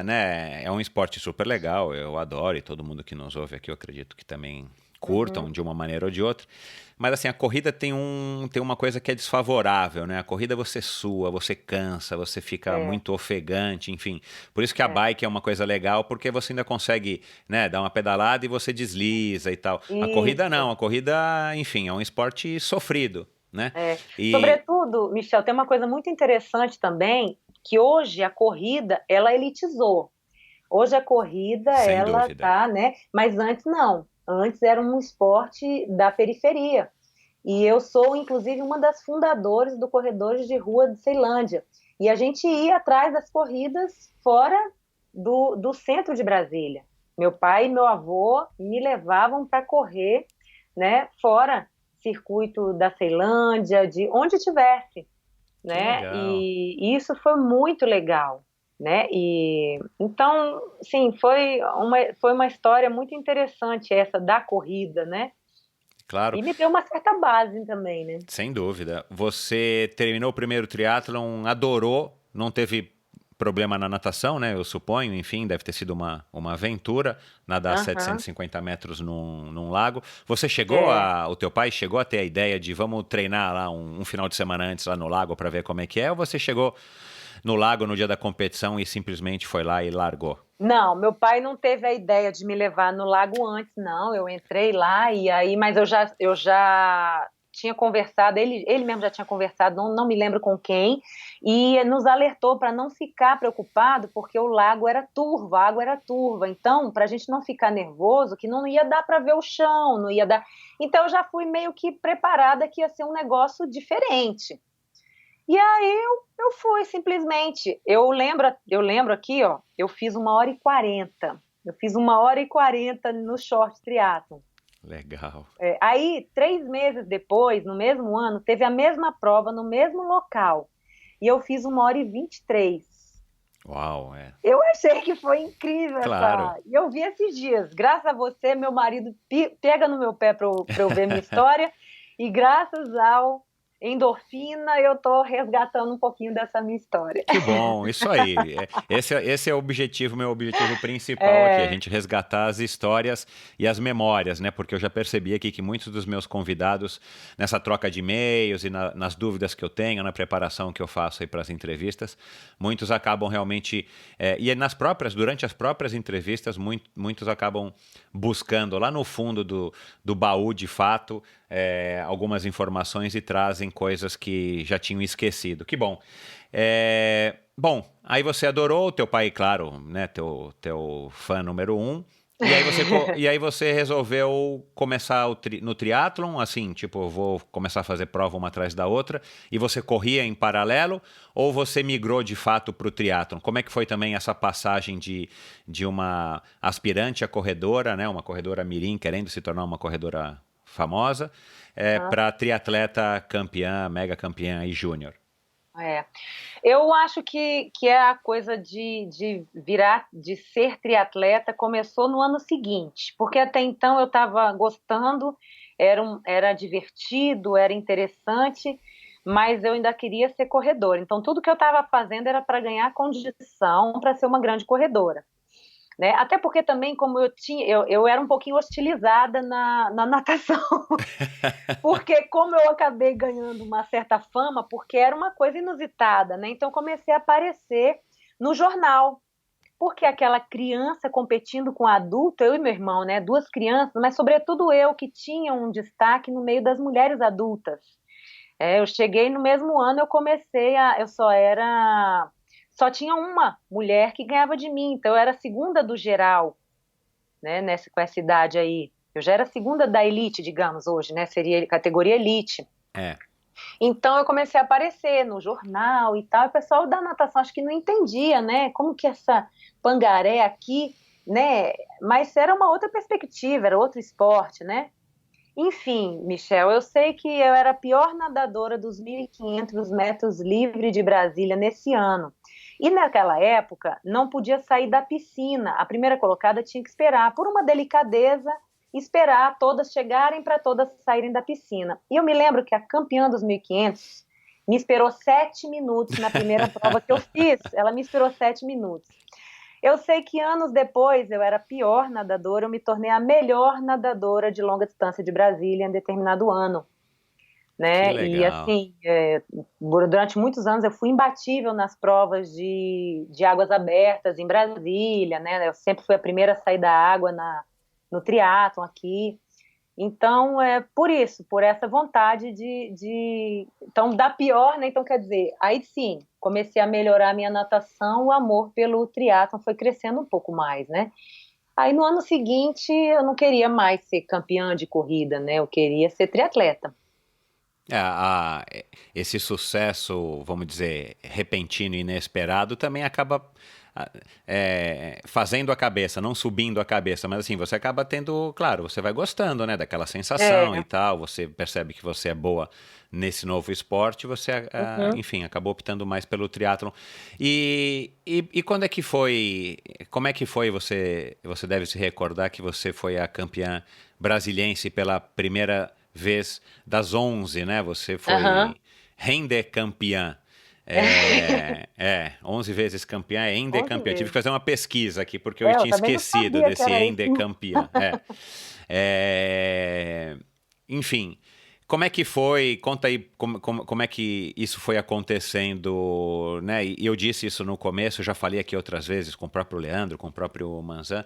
né, é um esporte super legal. Eu adoro e todo mundo que nos ouve aqui, eu acredito que também curtam uhum, de uma maneira ou de outra. Mas assim, a corrida tem uma coisa que é desfavorável, né? A corrida você sua, você cansa, você fica é, muito ofegante, enfim. Por isso que a é. bike é uma coisa legal, porque você ainda consegue, né, dar uma pedalada e você desliza e tal. A corrida Isso. não, a corrida, enfim, é um esporte sofrido, né? É. E Sobretudo, Michel, tem uma coisa muito interessante também, que hoje a corrida, ela elitizou. Hoje a corrida, sem ela dúvida. tá, né? Mas antes não. Antes era um esporte da periferia. E eu sou, inclusive, uma das fundadoras do Corredores de Rua de Ceilândia. E a gente ia atrás das corridas fora do centro de Brasília. Meu pai e meu avô me levavam para correr, né, fora circuito da Ceilândia, de onde tivesse, Que né? legal. E isso foi muito legal, né? E então, sim, foi uma história muito interessante essa da corrida, né? Claro, E me deu uma certa base também, né? sem dúvida. Você terminou o primeiro triatlon, adorou, não teve problema na natação, né? Eu suponho, enfim, deve ter sido uma aventura nadar Aham, 750 metros num lago. é. O teu pai chegou a ter a ideia de vamos treinar lá um final de semana antes lá no lago para ver como é que é? Ou você chegou no lago no dia da competição e simplesmente foi lá e largou? Não, meu pai não teve a ideia de me levar no lago antes, não. Eu entrei lá e aí, mas eu já tinha conversado, ele mesmo já tinha conversado, não me lembro com quem, e nos alertou para não ficar preocupado, porque o lago era turvo, a água era turva. Então, para a gente não ficar nervoso, que não ia dar para ver o chão, não ia dar. Então, eu já fui meio que preparada que ia ser um negócio diferente. E aí eu fui simplesmente. Eu lembro aqui, ó, eu fiz 1h40. Eu fiz 1h40 no short triatlo. Legal. Aí, 3 meses depois, no mesmo ano, teve a mesma prova no mesmo local. E eu fiz 1h23. Uau, é. Eu achei que foi incrível Claro. essa. E eu vi esses dias. Graças a você, meu marido pega no meu pé para eu ver minha história. E graças ao endorfina, eu tô resgatando um pouquinho dessa minha história. Que bom, isso aí. Esse é o objetivo, meu objetivo principal aqui, a É, gente resgatar as histórias e as memórias, né? Porque eu já percebi aqui que muitos dos meus convidados, nessa troca de e-mails e nas dúvidas que eu tenho, na preparação que eu faço aí para as entrevistas, muitos acabam realmente, e durante as próprias entrevistas, muitos acabam buscando lá no fundo do baú, de fato, algumas informações e trazem coisas que já tinham esquecido. Que bom. Bom, aí você adorou, teu pai, claro, né, teu fã número um, e aí você resolveu começar no triatlon, assim, tipo, eu vou começar a fazer prova uma atrás da outra, e você corria em paralelo, ou você migrou de fato para o triatlon? Como é que foi também essa passagem de uma aspirante a corredora, né, uma corredora mirim, querendo se tornar uma corredora famosa, para triatleta campeã, mega campeã e júnior? é. Eu acho que é a coisa de virar, de ser triatleta começou no ano seguinte, porque até então eu estava gostando, era divertido, era interessante, mas eu ainda queria ser corredora. Então tudo que eu estava fazendo era para ganhar condição para ser uma grande corredora. Né? Até porque também, como eu era um pouquinho hostilizada na natação. Porque como eu acabei ganhando uma certa fama, porque era uma coisa inusitada, né? Então comecei a aparecer no jornal, porque aquela criança competindo com adulto, eu e meu irmão, né? Duas crianças, mas sobretudo eu que tinha um destaque no meio das mulheres adultas. Eu cheguei no mesmo ano, só tinha uma mulher que ganhava de mim, então eu era a segunda do geral, né? Com essa idade aí. Eu já era a segunda da elite, digamos, hoje, né? Seria categoria elite. É. Então eu comecei a aparecer no jornal e tal, e o pessoal da natação acho que não entendia, né? Como que essa pangaré aqui, né? Mas era uma outra perspectiva, era outro esporte, né? Enfim, Michel, eu sei que eu era a pior nadadora dos 1.500 metros livre de Brasília nesse ano. E naquela época não podia sair da piscina. A primeira colocada tinha que esperar, por uma delicadeza, esperar todas chegarem para todas saírem da piscina. E eu me lembro que a campeã dos 1.500 me esperou 7 minutos na primeira prova que eu fiz. Ela me esperou 7 minutos. Eu sei que anos depois eu era a pior nadadora, eu me tornei a melhor nadadora de longa distância de Brasília em determinado ano, Que né? E legal. assim, durante muitos anos eu fui imbatível nas provas de águas abertas em Brasília, né? Eu sempre fui a primeira a sair da água no triatlon aqui. Então, por isso, por essa vontade Então, da pior, né? Então, quer dizer, aí sim, comecei a melhorar a minha natação, o amor pelo triatlon foi crescendo um pouco mais, né? Aí, no ano seguinte, eu não queria mais ser campeã de corrida, né? Eu queria ser triatleta. É, esse sucesso, vamos dizer, repentino e inesperado também acaba fazendo a cabeça, não subindo a cabeça, mas assim, você acaba tendo, claro, você vai gostando, né, daquela sensação e É, tal, você percebe que você é boa nesse novo esporte, você, uhum. enfim, acabou optando mais pelo triatlon. E quando é que foi, como é que foi, você deve se recordar que você foi a campeã brasiliense pela primeira vez das 11, né? Você Aham. foi rende campeã. 11 vezes campeã é ende 11 campeã. Tive que vezes. fazer uma pesquisa aqui porque eu Eu tinha também não esquecido sabia que desse era isso. ende campeã. Enfim, como é que foi? Conta aí como é que isso foi acontecendo, né? E eu disse isso no começo, já falei aqui outras vezes com o próprio Leandro, com o próprio Manzan.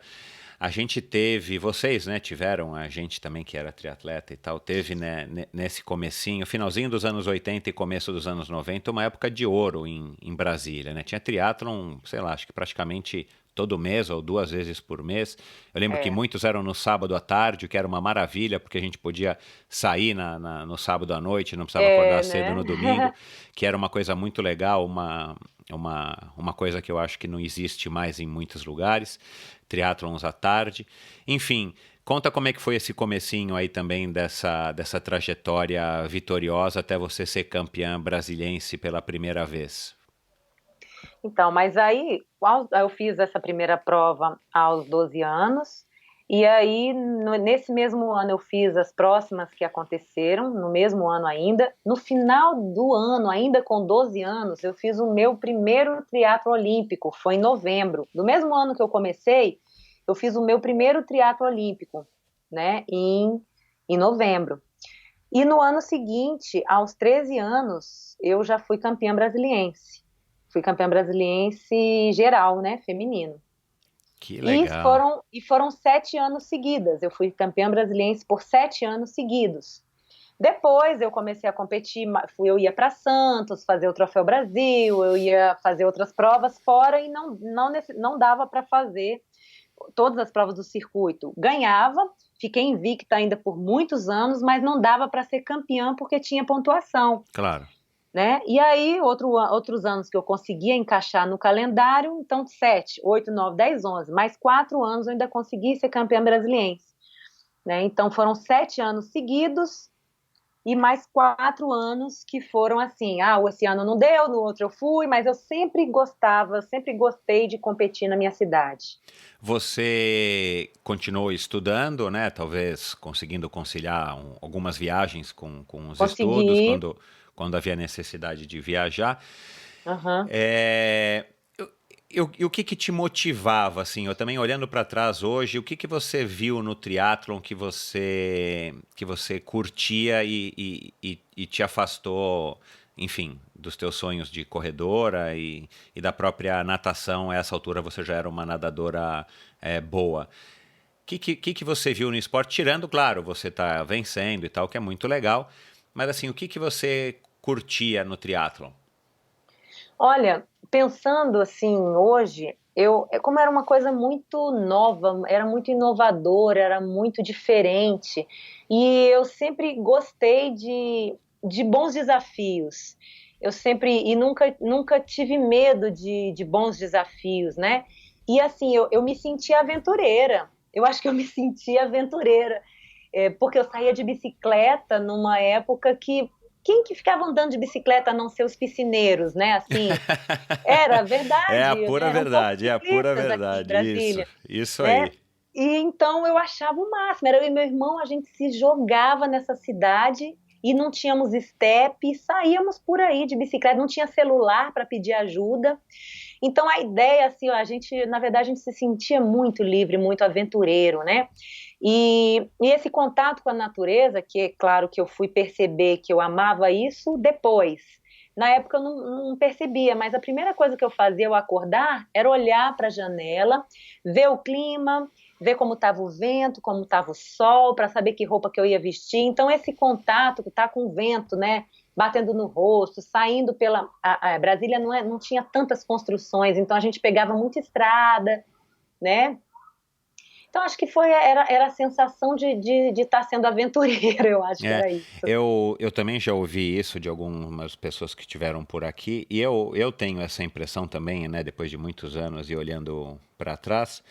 A gente teve, vocês, né, tiveram, a gente também que era triatleta e tal, teve, né, nesse comecinho, finalzinho dos anos 80 e começo dos anos 90, uma época de ouro em Brasília, né? Tinha triatlon, sei lá, acho que praticamente todo mês ou 2 vezes por mês. Eu lembro que É, muitos eram no sábado à tarde, o que era uma maravilha, porque a gente podia sair no sábado à noite, não precisava acordar cedo né? no domingo, que era uma coisa muito legal, uma coisa que eu acho que não existe mais em muitos lugares, triatlons à tarde. Enfim, conta como é que foi esse comecinho aí também dessa trajetória vitoriosa até você ser campeã brasiliense pela primeira vez. Então, mas aí eu fiz essa primeira prova aos 12 anos E aí, nesse mesmo ano, eu fiz as próximas que aconteceram, no mesmo ano ainda. No final do ano, ainda com 12 anos, eu fiz o meu primeiro triatlo olímpico, foi em novembro. Do mesmo ano que eu comecei, eu fiz o meu primeiro triatlo olímpico, né, em novembro. E no ano seguinte, aos 13 anos, eu já fui campeã brasiliense. Fui campeã brasiliense geral, né, feminino. Que E legal. foram 7 anos seguidas. Eu fui campeã brasiliense por 7 anos seguidos. Depois eu comecei a competir, eu ia para Santos fazer o Troféu Brasil, eu ia fazer outras provas fora e não dava para fazer todas as provas do circuito. Ganhava, fiquei invicta ainda por muitos anos, mas não dava para ser campeã porque tinha pontuação. Claro. Né? E aí, outros anos que eu conseguia encaixar no calendário, então 7, 8, 9, 10, 11, mais 4 anos eu ainda consegui ser campeã brasiliense. Né? Então foram 7 anos seguidos e mais 4 anos que foram assim, esse ano não deu, no outro eu fui, mas eu sempre gostei de competir na minha cidade. Você continuou estudando, né? Talvez conseguindo conciliar algumas viagens com os estudos, Consegui. quando havia necessidade de viajar. Uhum. É, e o que te motivava, assim? Eu também olhando para trás hoje, o que você viu no triatlon que você curtia e te afastou, enfim, dos teus sonhos de corredora e da própria natação? A essa altura você já era uma nadadora boa. O que você viu no esporte? Tirando, claro, você tá vencendo e tal, que é muito legal. Mas assim, o que você curtia no triatlon? Olha, pensando assim hoje, como era uma coisa muito nova, era muito inovadora, era muito diferente, e eu sempre gostei de bons desafios. Eu sempre e nunca tive medo de bons desafios, né? E assim, eu me sentia aventureira. Eu acho que eu me sentia aventureira, porque eu saía de bicicleta numa época que quem que ficava andando de bicicleta a não ser os piscineiros, né? Assim, era É a verdade, pura eram poucos verdade, é a pura ciclistas aqui em verdade. Isso, Brasília, isso né? aí. E então eu achava o máximo, era eu e meu irmão, a gente se jogava nessa cidade e não tínhamos step, saíamos por aí de bicicleta, não tinha celular para pedir ajuda. Então a ideia, assim, ó, na verdade, a gente se sentia muito livre, muito aventureiro, né? E esse contato com a natureza, que é claro que eu fui perceber que eu amava isso depois. Na época eu não percebia, mas a primeira coisa que eu fazia ao acordar era olhar para a janela, ver o clima, ver como estava o vento, como estava o sol, para saber que roupa que eu ia vestir. Então esse contato que está com o vento, né, batendo no rosto, saindo pela a Brasília não tinha tantas construções, então a gente pegava muita estrada, né? Então, acho que era a sensação de estar sendo aventureiro, eu acho que É, era isso. eu também já ouvi isso de algumas pessoas que estiveram por aqui, e eu tenho essa impressão também, né, depois de muitos anos e olhando para trás.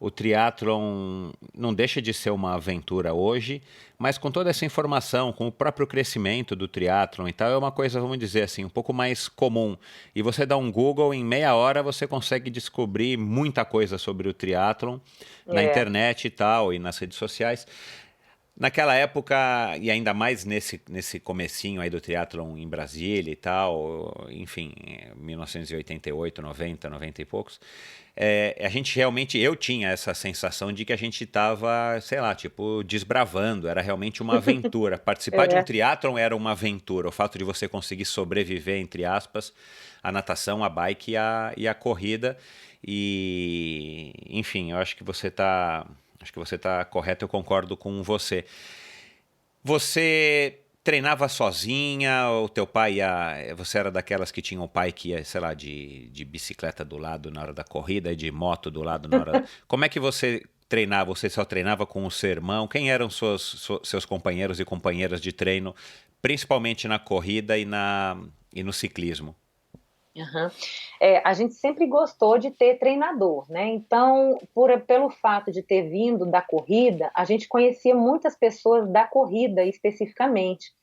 O triatlon não deixa de ser uma aventura hoje, mas com toda essa informação, com o próprio crescimento do triatlon e tal, é uma coisa, vamos dizer assim, um pouco mais comum. E você dá um Google, em meia hora você consegue descobrir muita coisa sobre o triatlon na É, internet e tal, e nas redes sociais. Naquela época, e ainda mais nesse comecinho aí do triatlon em Brasília e tal, enfim, 1988, 90, 90 e poucos, a gente realmente, eu tinha essa sensação de que a gente estava, sei lá, tipo, desbravando, era realmente uma aventura. Participar de um é. triatlon era uma aventura, o fato de você conseguir sobreviver, entre aspas, a natação, a bike e a corrida. E, enfim, eu acho que você está. Acho que você está correto, eu concordo com você. Você treinava sozinha, ou teu pai ia. Você era daquelas que tinha o pai que ia, sei lá, de bicicleta do lado na hora da corrida e de moto do lado na hora. Como é que você treinava? Você só treinava com o seu irmão? Quem eram seus companheiros e companheiras de treino, principalmente na corrida e no ciclismo? Uhum. A gente sempre gostou de ter treinador, né? Então, pelo fato de ter vindo da corrida, a gente conhecia muitas pessoas da corrida especificamente.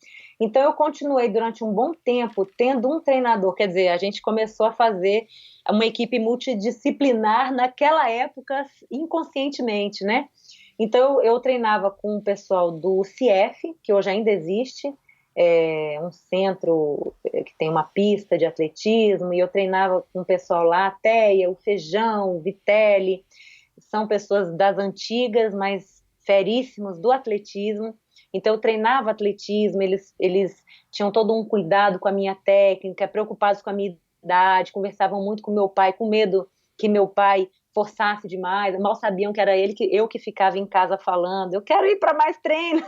Então, eu continuei durante um bom tempo tendo um treinador, quer dizer, a gente começou a fazer uma equipe multidisciplinar naquela época, inconscientemente, né? Então eu treinava com o pessoal do CIEF, que hoje ainda existe, é um centro que tem uma pista de atletismo, e eu treinava com o pessoal lá, a Teia, o Feijão, o Vitelli, são pessoas das antigas, mas feríssimos do atletismo. Então eu treinava atletismo, eles tinham todo um cuidado com a minha técnica, preocupados com a minha idade, conversavam muito com meu pai, com medo que meu pai forçasse demais, mal sabiam que era ele que eu que ficava em casa falando, eu quero ir para mais treino.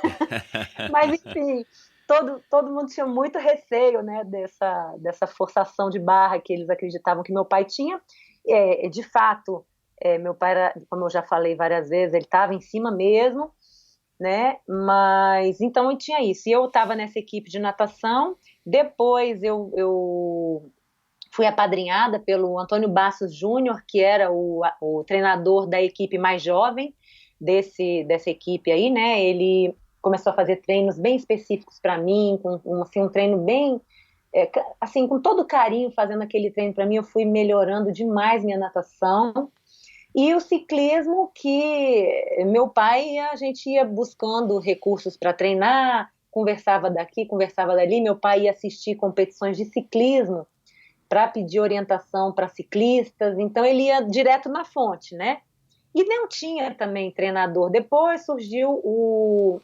Mas enfim, todo mundo tinha muito receio, né, dessa forçação de barra que eles acreditavam que meu pai tinha. De fato, meu pai era, como eu já falei várias vezes, ele estava em cima mesmo, né? Mas então eu tinha isso. E eu estava nessa equipe de natação. Depois eu fui apadrinhada pelo Antônio Bastos Júnior, que era o treinador da equipe mais jovem dessa equipe aí, né? Ele começou a fazer treinos bem específicos para mim, com assim, um treino bem assim, com todo carinho, fazendo aquele treino para mim, eu fui melhorando demais minha natação. E o ciclismo, que meu pai, a gente ia buscando recursos para treinar, conversava daqui, conversava dali. Meu pai ia assistir competições de ciclismo para pedir orientação para ciclistas, então ele ia direto na fonte, né? E não tinha também treinador. Depois surgiu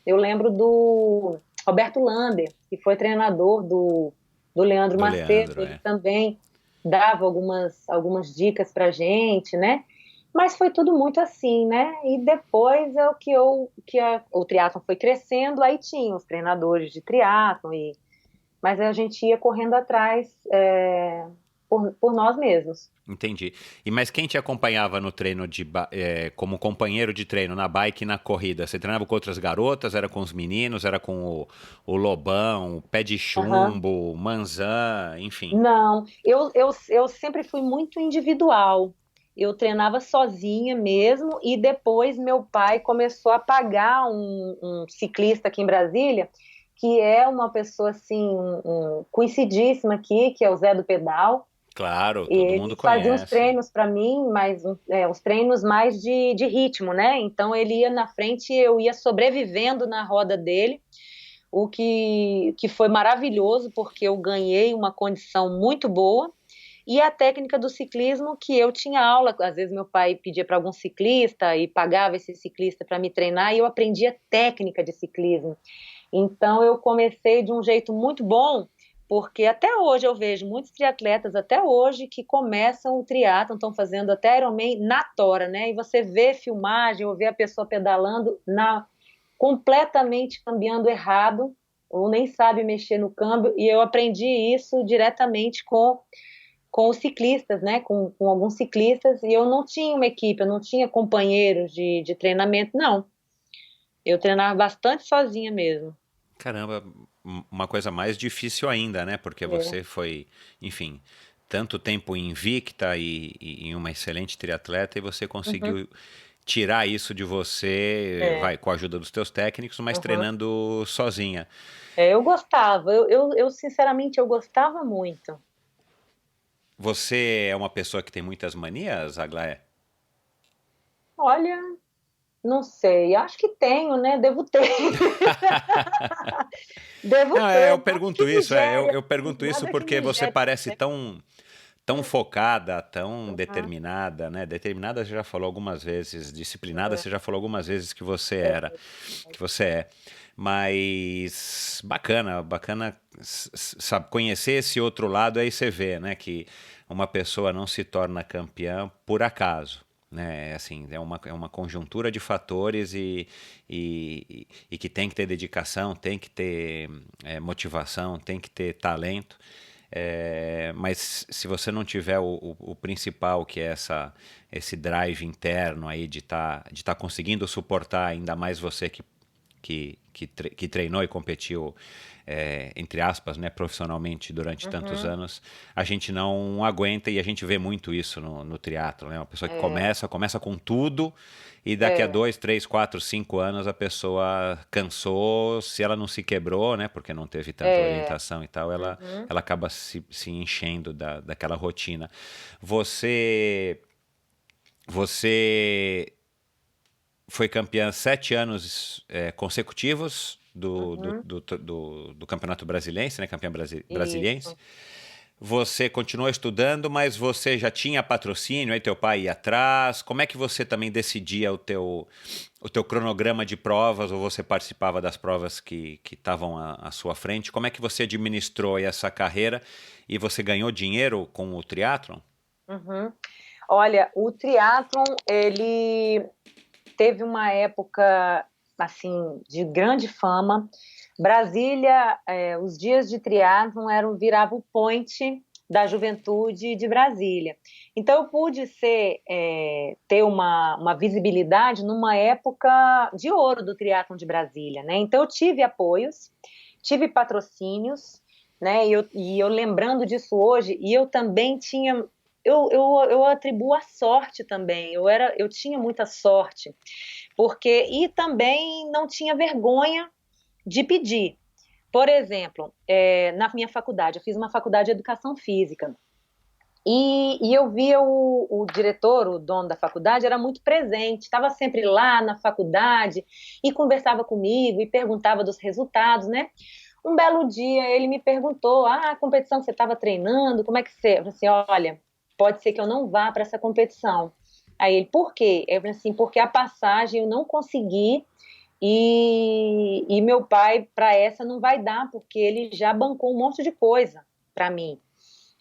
eu lembro do Roberto Lander, que foi treinador do Leandro Do Macedo, Leandro, ele é. também dava algumas dicas para gente, né? Mas foi tudo muito assim, né? E depois é o triatlon foi crescendo, aí tinha os treinadores de triatlon, mas a gente ia correndo atrás por nós mesmos. Entendi. E mas quem te acompanhava no treino como companheiro de treino na bike e na corrida? Você treinava com outras garotas? Era com os meninos? Era com o Lobão, o Pé de Aham. Chumbo, o Manzan, enfim. Não, eu sempre fui muito individual. Eu treinava sozinha mesmo, e depois meu pai começou a pagar um ciclista aqui em Brasília, que é uma pessoa assim, conhecidíssima aqui, que é o Zé do Pedal. Claro, E todo mundo ele fazia uns conhece. treinos para mim, mas uns treinos mais de ritmo, né? Então ele ia na frente e eu ia sobrevivendo na roda dele, o que foi maravilhoso, porque eu ganhei uma condição muito boa. E a técnica do ciclismo, que eu tinha aula, às vezes meu pai pedia para algum ciclista e pagava esse ciclista para me treinar, e eu aprendia técnica de ciclismo. Então eu comecei de um jeito muito bom, porque até hoje eu vejo muitos triatletas até hoje que começam o triatlon, estão fazendo até Ironman na tora, né? E você vê filmagem ou vê a pessoa pedalando completamente cambiando errado, ou nem sabe mexer no câmbio, e eu aprendi isso diretamente com os ciclistas, né? Com alguns ciclistas, e eu não tinha uma equipe, eu não tinha companheiros de treinamento, não. Eu treinava bastante sozinha mesmo. Caramba, uma coisa mais difícil ainda, né? Porque É. você foi, enfim, tanto tempo invicta e uma excelente triatleta e você Uhum. conseguiu tirar isso de você, É. vai, com a ajuda dos teus técnicos, mas Uhum. treinando sozinha. Eu gostava, eu sinceramente eu gostava muito. Você é uma pessoa que tem muitas manias, Aglaé? Olha, não sei, acho que tenho, né? Devo ter. Devo Não, ter, eu pergunto isso, eu pergunto isso nada que porque me você gere. parece tão focada, tão Uhum. determinada, né? Determinada você já falou algumas vezes, disciplinada É, você já falou algumas vezes que você é, era, que você é. Mas bacana, sabe, conhecer esse outro lado aí você vê, né, que uma pessoa não se torna campeã por acaso. Né, assim, é uma conjuntura de fatores e que tem que ter dedicação, tem que ter motivação, tem que ter talento. Mas se você não tiver o principal, que é esse drive interno aí de tá conseguindo suportar ainda mais você que treinou e competiu, entre aspas, né, profissionalmente durante tantos uhum, anos, a gente não aguenta e a gente vê muito isso no triatlo, né? Uma pessoa que é, começa com tudo e daqui a é, 2, 3, 4, 5 anos a pessoa cansou, se ela não se quebrou, né, porque não teve tanta é, orientação e tal, uhum. ela acaba se enchendo daquela rotina. Você, você foi campeã 7 anos consecutivos Uhum, do Campeonato Brasiliense, né? Campeã brasiliense. isso. Você continuou estudando, mas você já tinha patrocínio, aí teu pai ia atrás. Como é que você também decidia o teu cronograma de provas, ou você participava das provas que estavam à sua frente? Como é que você administrou aí essa carreira e você ganhou dinheiro com o triatlon? Uhum. Olha, o triatlon, ele teve uma época, assim, de grande fama. Brasília, os dias de triatlon virava o point da juventude de Brasília. Então, eu pude ter uma visibilidade numa época de ouro do triatlon de Brasília, né? Então, eu tive apoios, tive patrocínios, né? E eu lembrando disso hoje, e eu também tinha eu atribuo a sorte também. Eu tinha muita sorte, porque e também não tinha vergonha de pedir. Por exemplo, na minha faculdade, eu fiz uma faculdade de educação física. E eu via o diretor, o dono da faculdade, era muito presente, estava sempre lá na faculdade e conversava comigo e perguntava dos resultados, né? Um belo dia ele me perguntou: a competição que você estava treinando, como é que você? Eu falei assim: olha, pode ser que eu não vá para essa competição. Aí ele: por quê? Eu falei assim: porque a passagem eu não consegui e meu pai para essa não vai dar, porque ele já bancou um monte de coisa para mim.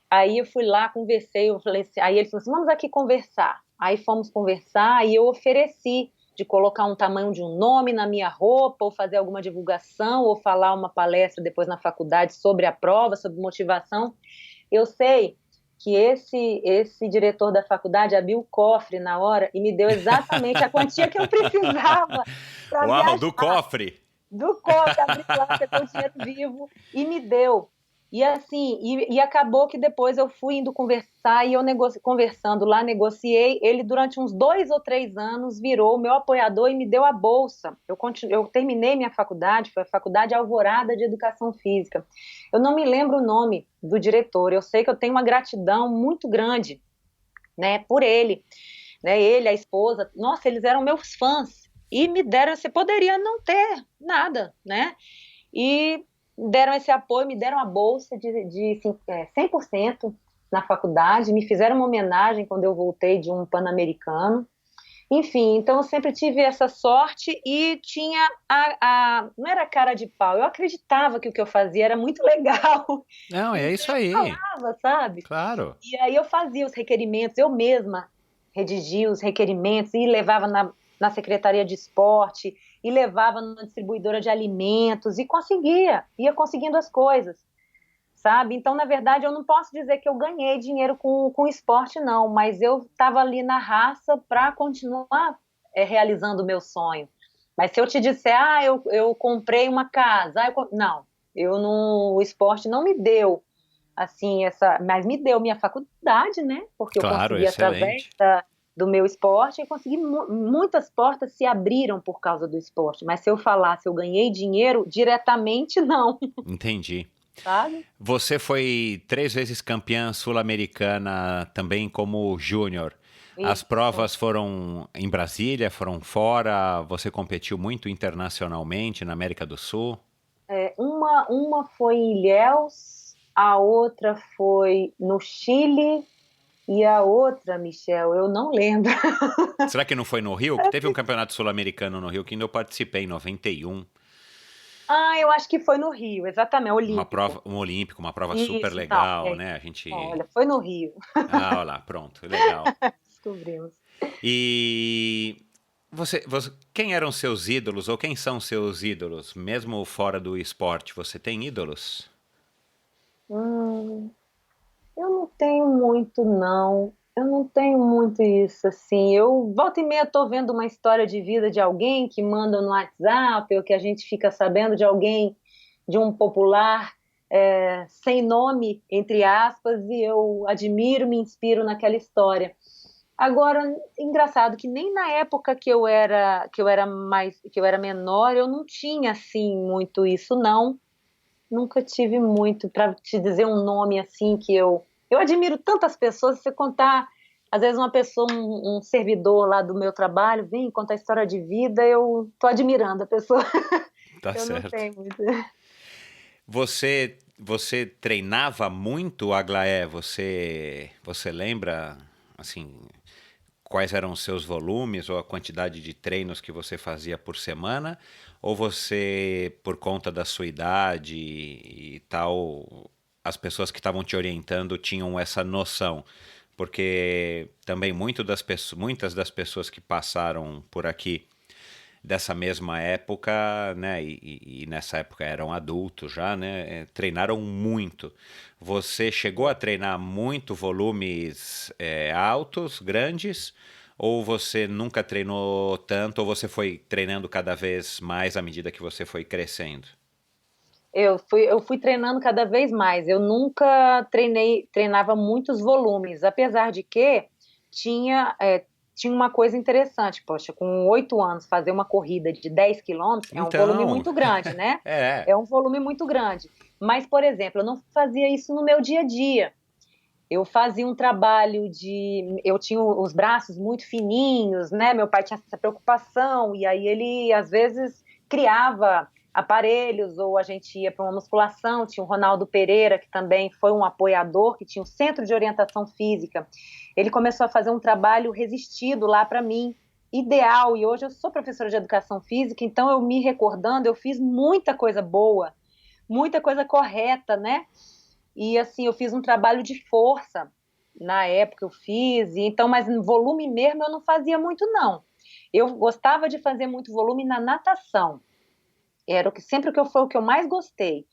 Aí eu fui lá, conversei, eu falei assim, aí ele falou assim: vamos aqui conversar. Aí fomos conversar e eu ofereci de colocar um tamanho de um nome na minha roupa, ou fazer alguma divulgação, ou falar uma palestra depois na faculdade sobre a prova, sobre motivação. Eu sei que esse diretor da faculdade abriu o cofre na hora e me deu exatamente a quantia que eu precisava para Uau, do viajar. cofre! Do cofre, abriu lá, pegou o dinheiro vivo e me deu. E assim, e acabou que depois eu fui indo conversar e eu conversando lá, negociei. Ele, durante uns 2 ou 3 anos, virou meu apoiador e me deu a bolsa. Eu terminei minha faculdade, foi a Faculdade Alvorada de Educação Física. Eu não me lembro o nome do diretor, eu sei que eu tenho uma gratidão muito grande, né, por ele, né, ele, a esposa, nossa, eles eram meus fãs e me deram, você poderia não ter nada, né? E deram esse apoio, me deram a bolsa de 100% na faculdade, me fizeram uma homenagem quando eu voltei de um Pan-Americano. Enfim, então eu sempre tive essa sorte e tinha não era cara de pau, eu acreditava que o que eu fazia era muito legal. Não, é Então isso eu aí. falava, sabe? Claro. E aí eu fazia os requerimentos, eu mesma redigia os requerimentos e levava na Secretaria de Esporte, e levava na distribuidora de alimentos, e ia conseguindo as coisas, sabe? Então, na verdade, eu não posso dizer que eu ganhei dinheiro com esporte, não, mas eu estava ali na raça para continuar realizando o meu sonho. Mas se eu te disser, eu comprei uma casa, não, o esporte não me deu assim, mas me deu minha faculdade, né? Porque eu Claro, consegui, através excelente. do meu esporte, eu consegui, muitas portas se abriram por causa do esporte. Mas se eu falar se eu ganhei dinheiro, diretamente não, Entendi. sabe? Você foi 3 vezes campeã sul-americana também como júnior. As Isso. provas foram em Brasília, foram fora? Você competiu muito internacionalmente na América do Sul? Uma foi em Ilhéus, a outra foi no Chile, e a outra, Michel, eu não lembro. Será que não foi no Rio? Que teve um campeonato sul-americano no Rio que ainda eu participei em 91. Ah, eu acho que foi no Rio, exatamente, Uma Olímpico. prova, um olímpico, uma prova super Isso, não, legal, né? A gente. olha, foi no Rio. Ah, olha lá, pronto, legal. Descobrimos. E quem eram seus ídolos ou quem são seus ídolos, mesmo fora do esporte? Você tem ídolos? Hum, eu não tenho muito, não. Eu não tenho muito isso, assim. Eu, volta e meia, tô vendo uma história de vida de alguém que manda no WhatsApp, ou que a gente fica sabendo de alguém, de um popular, sem nome, entre aspas, e eu admiro, me inspiro naquela história. Agora, engraçado que nem na época que eu era menor, eu não tinha, assim, muito isso, não. Nunca tive muito para te dizer um nome assim que eu admiro tantas pessoas. Se você contar às vezes uma pessoa, um servidor lá do meu trabalho, vem contar história de vida, eu tô admirando a pessoa. Tá Eu não certo. tenho muito. Você treinava muito, Aglaé? Você lembra, assim, quais eram os seus volumes ou a quantidade de treinos que você fazia por semana? Ou você, por conta da sua idade e tal, as pessoas que estavam te orientando tinham essa noção? Porque também muitas das pessoas que passaram por aqui dessa mesma época, né, e nessa época eram adultos já, né, treinaram muito. Você chegou a treinar muito volumes altos, grandes, ou você nunca treinou tanto, ou você foi treinando cada vez mais à medida que você foi crescendo? Eu fui treinando cada vez mais. Eu nunca treinava muitos volumes, apesar de que tinha uma coisa interessante. Poxa, com 8 anos, fazer uma corrida de 10 quilômetros é um volume Então, muito grande, né? é, É um volume muito grande. Mas, por exemplo, eu não fazia isso no meu dia a dia. Eu fazia um trabalho de. Eu tinha os braços muito fininhos, né? Meu pai tinha essa preocupação, e aí ele, às vezes, criava aparelhos, ou a gente ia para uma musculação. Tinha o Ronaldo Pereira, que também foi um apoiador, que tinha um centro de orientação física. Ele começou a fazer um trabalho resistido lá para mim, ideal. E hoje eu sou professora de educação física, então eu me recordando, eu fiz muita coisa boa, muita coisa correta, né? E assim, eu fiz um trabalho de força na época, eu fiz, e então, mas no volume mesmo eu não fazia muito, não. Eu gostava de fazer muito volume na natação. Era foi o que eu mais gostei.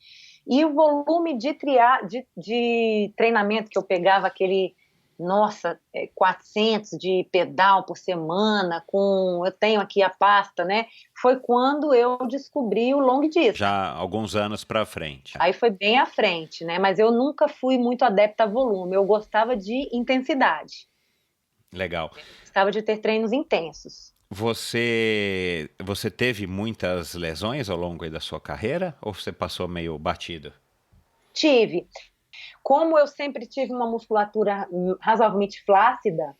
E o volume de treinamento que eu pegava, aquele, nossa, 400 de pedal por semana, eu tenho aqui a pasta, né? Foi quando eu descobri o long disc. já alguns anos para frente. Aí foi bem à frente, né? Mas eu nunca fui muito adepta a volume. Eu gostava de intensidade. Legal. Gostava de ter treinos intensos. Você teve muitas lesões ao longo aí da sua carreira ou você passou meio batido? Tive. Como eu sempre tive uma musculatura razoavelmente flácida,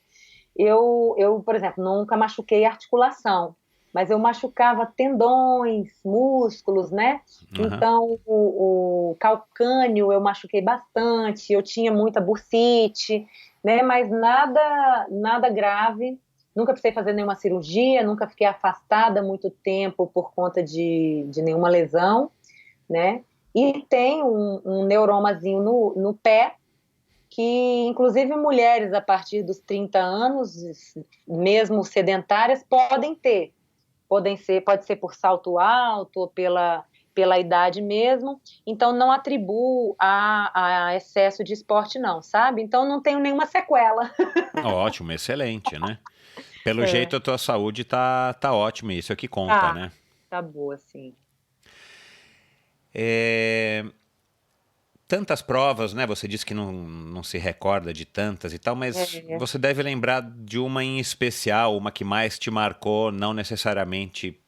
por exemplo, nunca machuquei articulação, mas eu machucava tendões, músculos, né? Aham. Então, o calcâneo eu machuquei bastante, eu tinha muita bursite, né? Mas nada grave. Nunca precisei fazer nenhuma cirurgia, nunca fiquei afastada muito tempo por conta de nenhuma lesão, né? E tem um neuromazinho no pé, que inclusive mulheres a partir dos 30 anos, mesmo sedentárias, podem ter. Pode ser por salto alto ou pela idade mesmo. Então não atribuo a excesso de esporte, não, sabe? Então não tenho nenhuma sequela. Ótimo, excelente, né? Pelo É, jeito a tua saúde tá ótima, isso é que conta, tá, né? tá boa, sim. É, tantas provas, né? Você disse que não se recorda de tantas e tal, mas É. você deve lembrar de uma em especial, uma que mais te marcou, não necessariamente,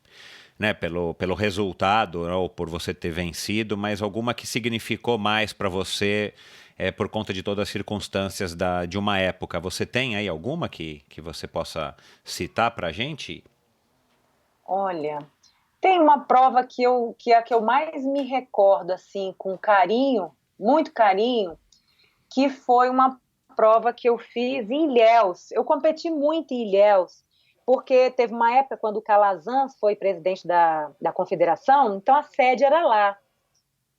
né, pelo resultado ou por você ter vencido, mas alguma que significou mais para você por conta de todas as circunstâncias de uma época. Você tem aí alguma que você possa citar para a gente? Olha, tem uma prova que é a que eu mais me recordo, assim, com carinho, muito carinho, que foi uma prova que eu fiz em Ilhéus. Eu competi muito em Ilhéus, porque teve uma época quando o Calazans foi presidente da confederação, então a sede era lá,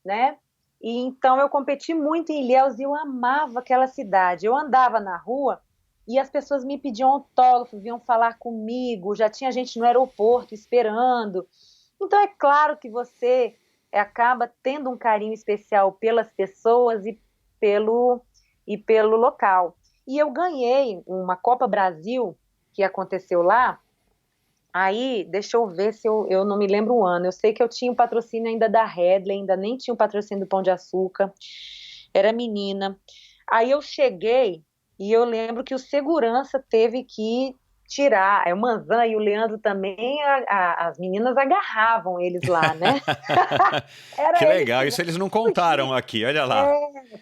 né? E então eu competi muito em Ilhéus e eu amava aquela cidade. Eu andava na rua e as pessoas me pediam autógrafo, vinham falar comigo, já tinha gente no aeroporto esperando. Então é claro que você acaba tendo um carinho especial pelas pessoas pelo, e pelo local. E eu ganhei uma Copa Brasil que aconteceu lá. Aí, deixa eu ver se eu não me lembro o ano. Eu sei que eu tinha o patrocínio ainda da Redley, ainda nem tinha o patrocínio do Pão de Açúcar. Era menina. Aí eu cheguei e eu lembro que o segurança teve que tirar. O Manzan e o Leandro também, as meninas agarravam eles lá, né? Que Era eles legal, que isso não eles não contaram podiam. aqui, olha lá.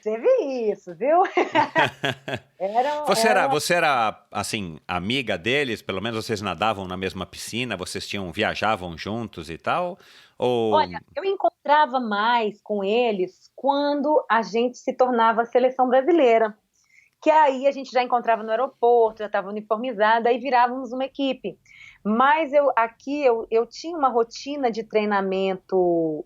Teve isso, viu? Era Você era, assim, amiga deles? Pelo menos vocês nadavam na mesma piscina, viajavam juntos e tal? Ou, Olha, eu encontrava mais com eles quando a gente se tornava a seleção brasileira, que aí a gente já encontrava no aeroporto, já estava uniformizada, aí virávamos uma equipe. Mas eu tinha uma rotina de treinamento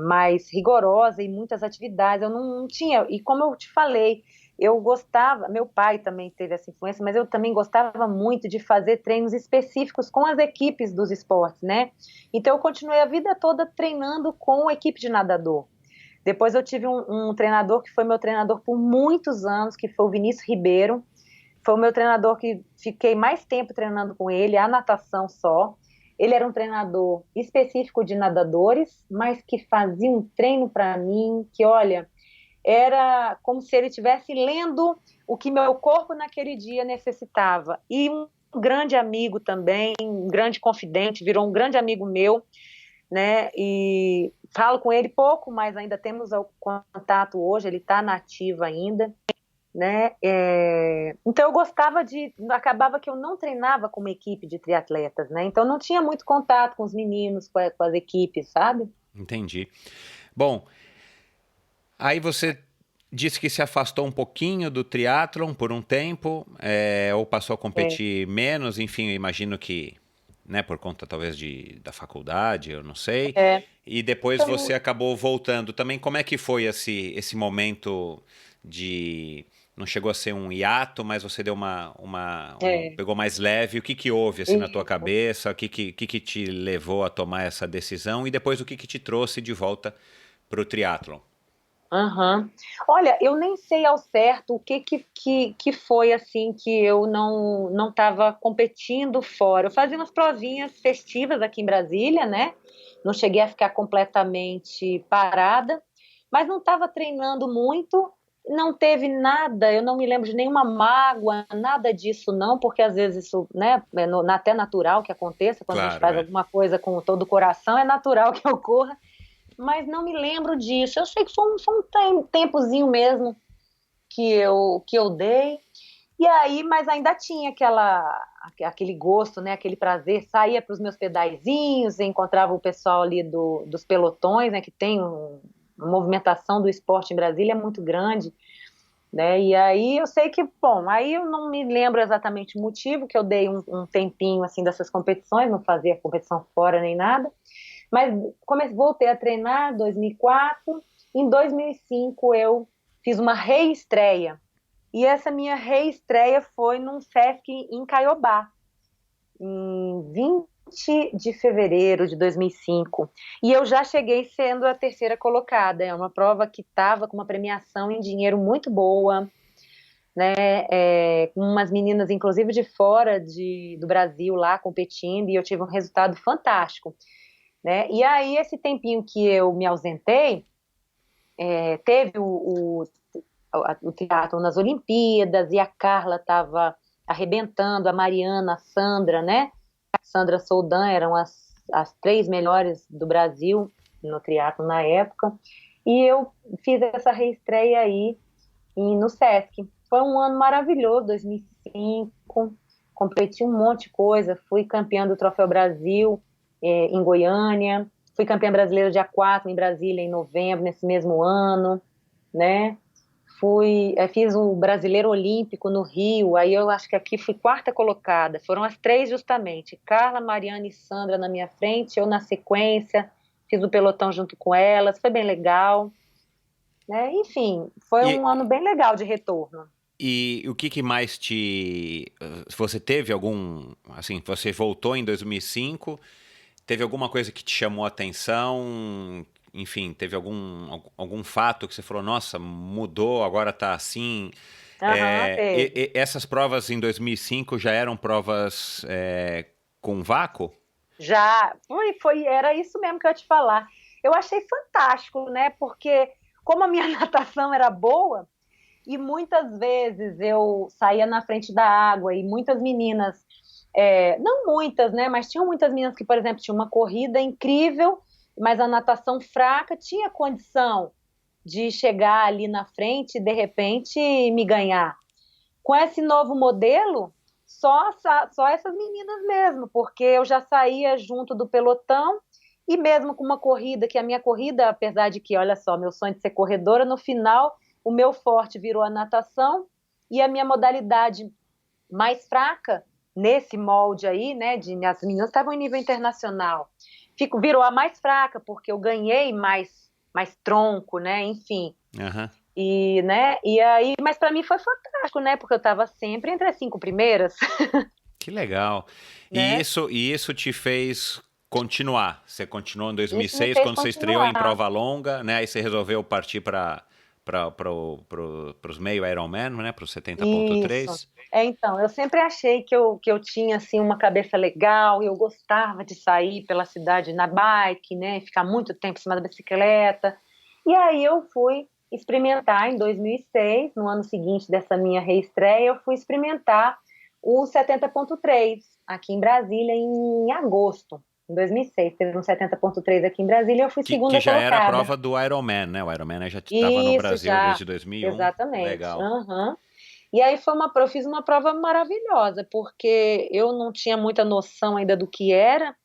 mais rigorosa e muitas atividades. Eu não tinha, e como eu te falei, eu gostava, meu pai também teve essa influência, mas eu também gostava muito de fazer treinos específicos com as equipes dos esportes, né? Então eu continuei a vida toda treinando com a equipe de nadador. Depois eu tive um treinador que foi meu treinador por muitos anos, que foi o Vinícius Ribeiro. Foi o meu treinador que fiquei mais tempo treinando com ele, a natação só. Ele era um treinador específico de nadadores, mas que fazia um treino para mim que, olha, era como se ele estivesse lendo o que meu corpo naquele dia necessitava. E um grande amigo também, um grande confidente, virou um grande amigo meu, né? E falo com ele pouco, mas ainda temos o contato hoje, ele está na ativa ainda, né? Então eu gostava acabava que eu não treinava com uma equipe de triatletas, né? Então não tinha muito contato com os meninos, com as equipes, sabe? entendi. Bom, aí você disse que se afastou um pouquinho do triatlon por um tempo, ou passou a É, competir menos, enfim, eu imagino que, né, por conta talvez da faculdade, eu não sei. é, E depois você então, acabou voltando também. Como é que foi esse momento de... Não chegou a ser um hiato, mas você deu é, pegou mais leve. O que que houve assim na tua isso. cabeça? O que que te levou a tomar essa decisão? E depois o que que te trouxe de volta para o triatlon? Aham. Olha, eu nem sei ao certo o que foi assim que eu não estava competindo fora. Eu fazia umas provinhas festivas aqui em Brasília, né? Não cheguei a ficar completamente parada, mas não estava treinando muito. Não teve nada, eu não me lembro de nenhuma mágoa, nada disso não, porque às vezes isso, né, até natural que aconteça quando a gente Claro, faz é. alguma coisa com todo o coração, é natural que ocorra, mas não me lembro disso. Eu sei que foi um tempozinho mesmo que eu dei. E aí, mas ainda tinha aquele gosto, né? Aquele prazer. Saía para os meus pedaizinhos, encontrava o pessoal ali dos pelotões, né? Que tem uma movimentação do esporte em Brasília é muito grande, né? E aí eu sei que, bom, aí eu não me lembro exatamente o motivo que eu dei um tempinho assim dessas competições, não fazia competição fora nem nada. Mas voltei a treinar em 2004. Em 2005 eu fiz uma reestreia. E essa minha reestreia foi num Sesc em Caiobá, em 20 de fevereiro de 2005. E eu já cheguei sendo a terceira colocada. É uma prova que estava com uma premiação em dinheiro muito boa, né? Com umas meninas, inclusive de fora do Brasil, lá competindo, e eu tive um resultado fantástico, né? E aí, esse tempinho que eu me ausentei, teve o teatro nas Olimpíadas, e a Carla estava arrebentando, a Mariana, a Sandra, né? Sandra Soldan eram as três melhores do Brasil no triatlo na época, e eu fiz essa reestreia aí no Sesc. Foi um ano maravilhoso, 2005, competi um monte de coisa, fui campeã do Troféu Brasil em Goiânia, fui campeã brasileira de A4 em Brasília em novembro, nesse mesmo ano, né? Fiz o Brasileiro Olímpico no Rio, aí eu acho que aqui fui quarta colocada, foram as três justamente, Carla, Mariana e Sandra na minha frente, eu na sequência, fiz o pelotão junto com elas, foi bem legal, né? Enfim, foi um E, ano bem legal de retorno. e o que que mais você teve assim, você voltou em 2005, teve alguma coisa que te chamou a atenção? Enfim, teve algum fato que você falou, nossa, mudou, agora tá assim. Aham, teve. Essas provas em 2005 já eram provas com vácuo? Já, era isso mesmo que eu ia te falar. Eu achei fantástico, né? Porque como a minha natação era boa, e muitas vezes eu saía na frente da água e muitas meninas Não muitas, né? Mas tinham muitas meninas que, por exemplo, tinha uma corrida incrível, mas a natação fraca tinha condição de chegar ali na frente e de repente me ganhar. Com esse novo modelo, só essas meninas mesmo, porque eu já saía junto do pelotão e mesmo com uma corrida, que a minha corrida, apesar de que, olha só, meu sonho de ser corredora, no final o meu forte virou a natação e a minha modalidade mais fraca nesse molde aí, né, as meninas estavam em nível internacional, virou a mais fraca porque eu ganhei mais tronco, né, enfim. Aham. E, né, e aí, mas para mim foi fantástico, né, porque eu estava sempre entre as 5 primeiras, Que legal. E né, isso te fez continuar. Você continuou em isso me 2006, fez quando você estreou em continuar. prova longa, né? Aí você resolveu partir para os meio Ironman, né? Para o Isso. 70.3. Então, eu sempre achei que eu tinha, assim, uma cabeça legal, eu gostava de sair pela cidade na bike, né, ficar muito tempo em cima da bicicleta, e aí eu fui experimentar em 2006, no ano seguinte dessa minha reestreia, eu fui experimentar o 70.3 aqui em Brasília em agosto. Em 2006, teve um 70.3 aqui em Brasília e eu fui Que segunda já era a colocada. prova do Ironman, né? O Ironman já estava no Isso Brasil já, desde 2001. exatamente. Legal. Aham. E aí eu fiz uma prova maravilhosa, porque eu não tinha muita noção ainda do que era,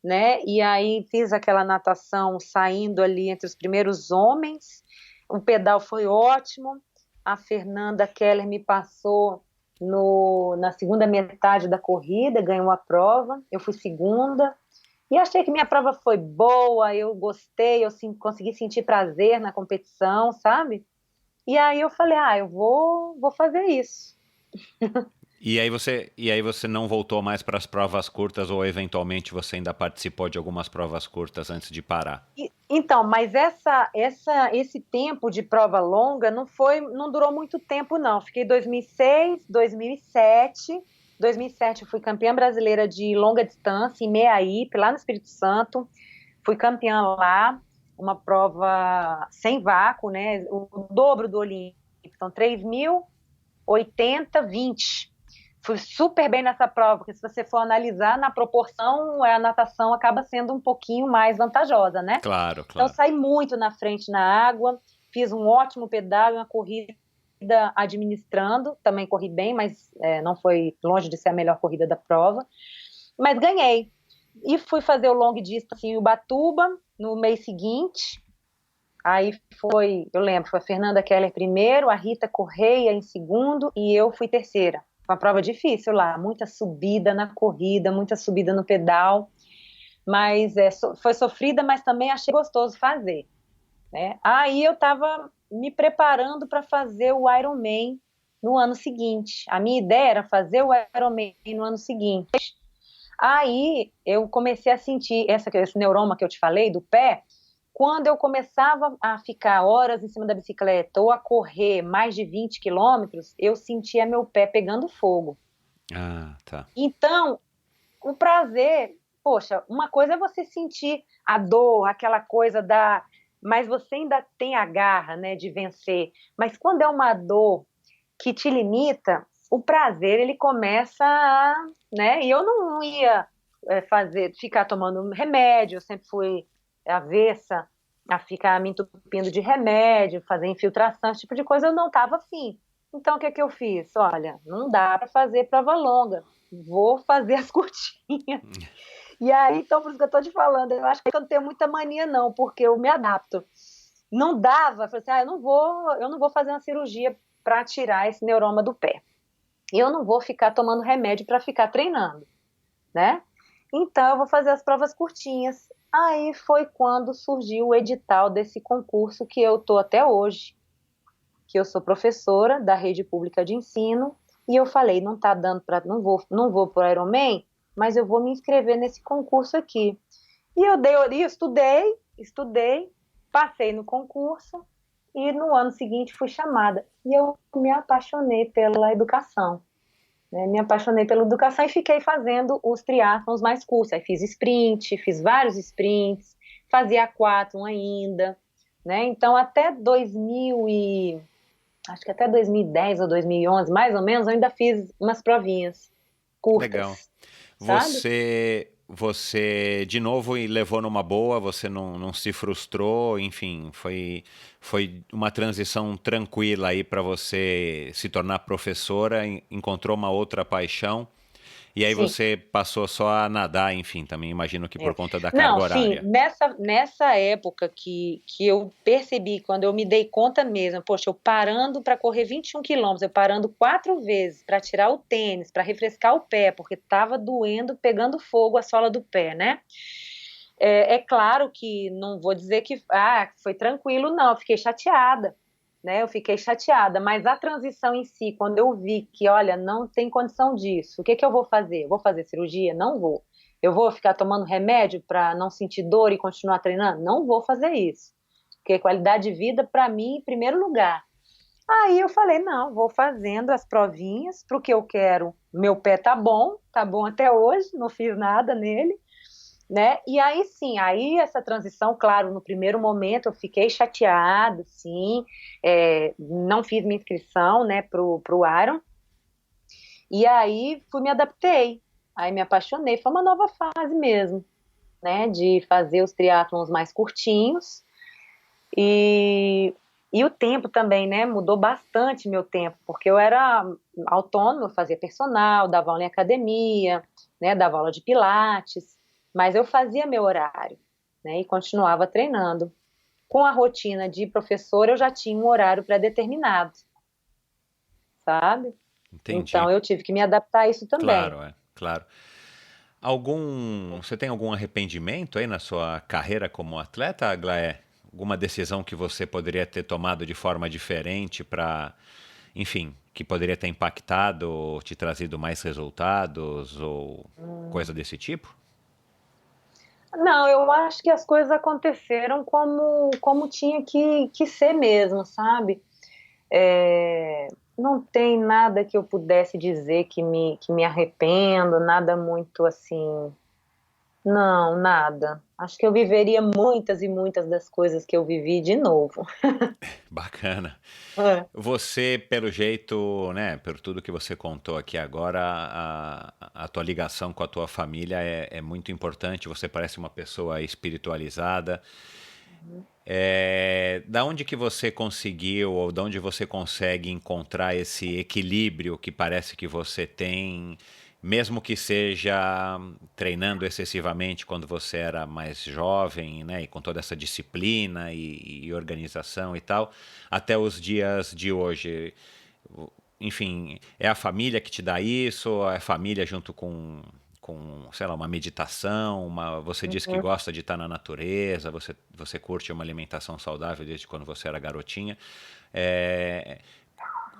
né? E aí fiz aquela natação saindo ali entre os primeiros homens. O pedal foi ótimo. A Fernanda Keller me passou na segunda metade da corrida, ganhou a prova. Eu fui segunda. E achei que minha prova foi boa, eu gostei, eu consegui sentir prazer na competição, sabe? E aí eu falei, eu vou fazer isso. E aí você não voltou mais para as provas curtas ou eventualmente você ainda participou de algumas provas curtas antes de parar? Então, mas esse tempo de prova longa não durou muito tempo, não. Fiquei 2006, 2007. 2007 eu fui campeã brasileira de longa distância em Meaípe, lá no Espírito Santo. Fui campeã lá, uma prova sem vácuo, né? O dobro do Olímpico. Então, 3.000, 80, 20. Fui super bem nessa prova, porque se você for analisar na proporção, a natação acaba sendo um pouquinho mais vantajosa, né? Claro, Então, claro. saí muito na frente na água, fiz um ótimo pedal, uma corrida administrando, também corri bem, mas não foi longe de ser a melhor corrida da prova, mas ganhei. E fui fazer o long distance em Ubatuba no mês seguinte. Aí eu lembro, foi a Fernanda Keller primeiro, a Rita Correia em segundo e eu fui terceira. Foi uma prova difícil lá, muita subida na corrida, muita subida no pedal, mas foi sofrida, mas também achei gostoso fazer, né? Aí eu estava me preparando para fazer o Ironman no ano seguinte. A minha ideia era fazer o Ironman no ano seguinte. Aí eu comecei a sentir esse neuroma que eu te falei do pé. Quando eu começava a ficar horas em cima da bicicleta ou a correr mais de 20 quilômetros, eu sentia meu pé pegando fogo. Ah, tá. Então, o prazer, poxa, uma coisa é você sentir a dor, aquela coisa da. Mas você ainda tem a garra, né, de vencer. Mas quando é uma dor que te limita, o prazer ele começa a, né? E eu não ia ficar tomando remédio, eu sempre fui avessa a ficar me entupindo de remédio, fazer infiltração, esse tipo de coisa, eu não estava afim. Então, o que é que eu fiz? Olha, não dá para fazer prova longa, vou fazer as curtinhas. E aí, então, por isso que eu estou te falando, eu acho que eu não tenho muita mania, não, porque eu me adapto. Não dava, eu falei assim, eu não vou fazer uma cirurgia para tirar esse neuroma do pé. E eu não vou ficar tomando remédio para ficar treinando, né? Então, eu vou fazer as provas curtinhas. Aí foi quando surgiu o edital desse concurso que eu estou até hoje, que eu sou professora da rede pública de ensino, e eu falei, não está dando para, não vou para o Ironman, mas eu vou me inscrever nesse concurso aqui. E estudei, passei no concurso e no ano seguinte fui chamada. E eu me apaixonei pela educação, né? Me apaixonei pela educação e fiquei fazendo os triatlons mais curtos. Aí fiz sprint, fiz vários sprints, fazia aquátlon ainda, né? Então acho que até 2010 ou 2011, mais ou menos, eu ainda fiz umas provinhas Legal. curtas. sabe? Você de novo levou numa boa, você não se frustrou, enfim, foi uma transição tranquila aí para você se tornar professora, encontrou uma outra paixão e aí Sim. você passou só a nadar, enfim, também imagino que por É. conta da Não, carga sim, horária. nessa época que eu percebi, quando eu me dei conta mesmo, poxa, eu parando para correr 21 quilômetros, eu parando 4 vezes para tirar o tênis, para refrescar o pé, porque estava doendo, pegando fogo a sola do pé, né? É claro que não vou dizer que foi tranquilo, não, eu fiquei chateada, né? Eu fiquei chateada, mas a transição em si, quando eu vi que, olha, não tem condição disso, o que que eu vou fazer? Eu vou fazer cirurgia? Não vou. Eu vou ficar tomando remédio para não sentir dor e continuar treinando? Não vou fazer isso. Porque qualidade de vida, para mim, em primeiro lugar. Aí eu falei, não, vou fazendo as provinhas para o que eu quero. Meu pé tá bom até hoje, não fiz nada nele, né? E aí sim, aí essa transição, claro, no primeiro momento eu fiquei chateada, sim, não fiz minha inscrição, né, pro Iron, e aí me adaptei, aí me apaixonei, foi uma nova fase mesmo, né, de fazer os triatlons mais curtinhos, e, e o tempo também, né, mudou bastante meu tempo, porque eu era autônoma, eu fazia personal, dava aula em academia, né, dava aula de pilates, mas eu fazia meu horário, né, e continuava treinando. Com a rotina de professor, eu já tinha um horário pré-determinado, sabe? Entendi. Então eu tive que me adaptar a isso também. Claro, claro. Você tem algum arrependimento aí na sua carreira como atleta, Aglaé? Alguma decisão que você poderia ter tomado de forma diferente para, enfim, que poderia ter impactado ou te trazido mais resultados ou coisa desse tipo? Não, eu acho que as coisas aconteceram como tinha que ser mesmo, sabe? É, não tem nada que eu pudesse dizer que me arrependo, nada muito assim. Não, nada. Acho que eu viveria muitas e muitas das coisas que eu vivi de novo. Bacana. É. Você, pelo jeito, né, por tudo que você contou aqui agora, a tua ligação com a tua família é muito importante. Você parece uma pessoa espiritualizada. Da onde que você conseguiu ou da onde você consegue encontrar esse equilíbrio que parece que você tem, mesmo que seja treinando excessivamente quando você era mais jovem, né, e com toda essa disciplina e organização e tal, até os dias de hoje? Enfim, é a família que te dá isso? Ou é a família junto com, sei lá, uma meditação? Você diz que Uhum. gosta de estar na natureza, você curte uma alimentação saudável desde quando você era garotinha. É,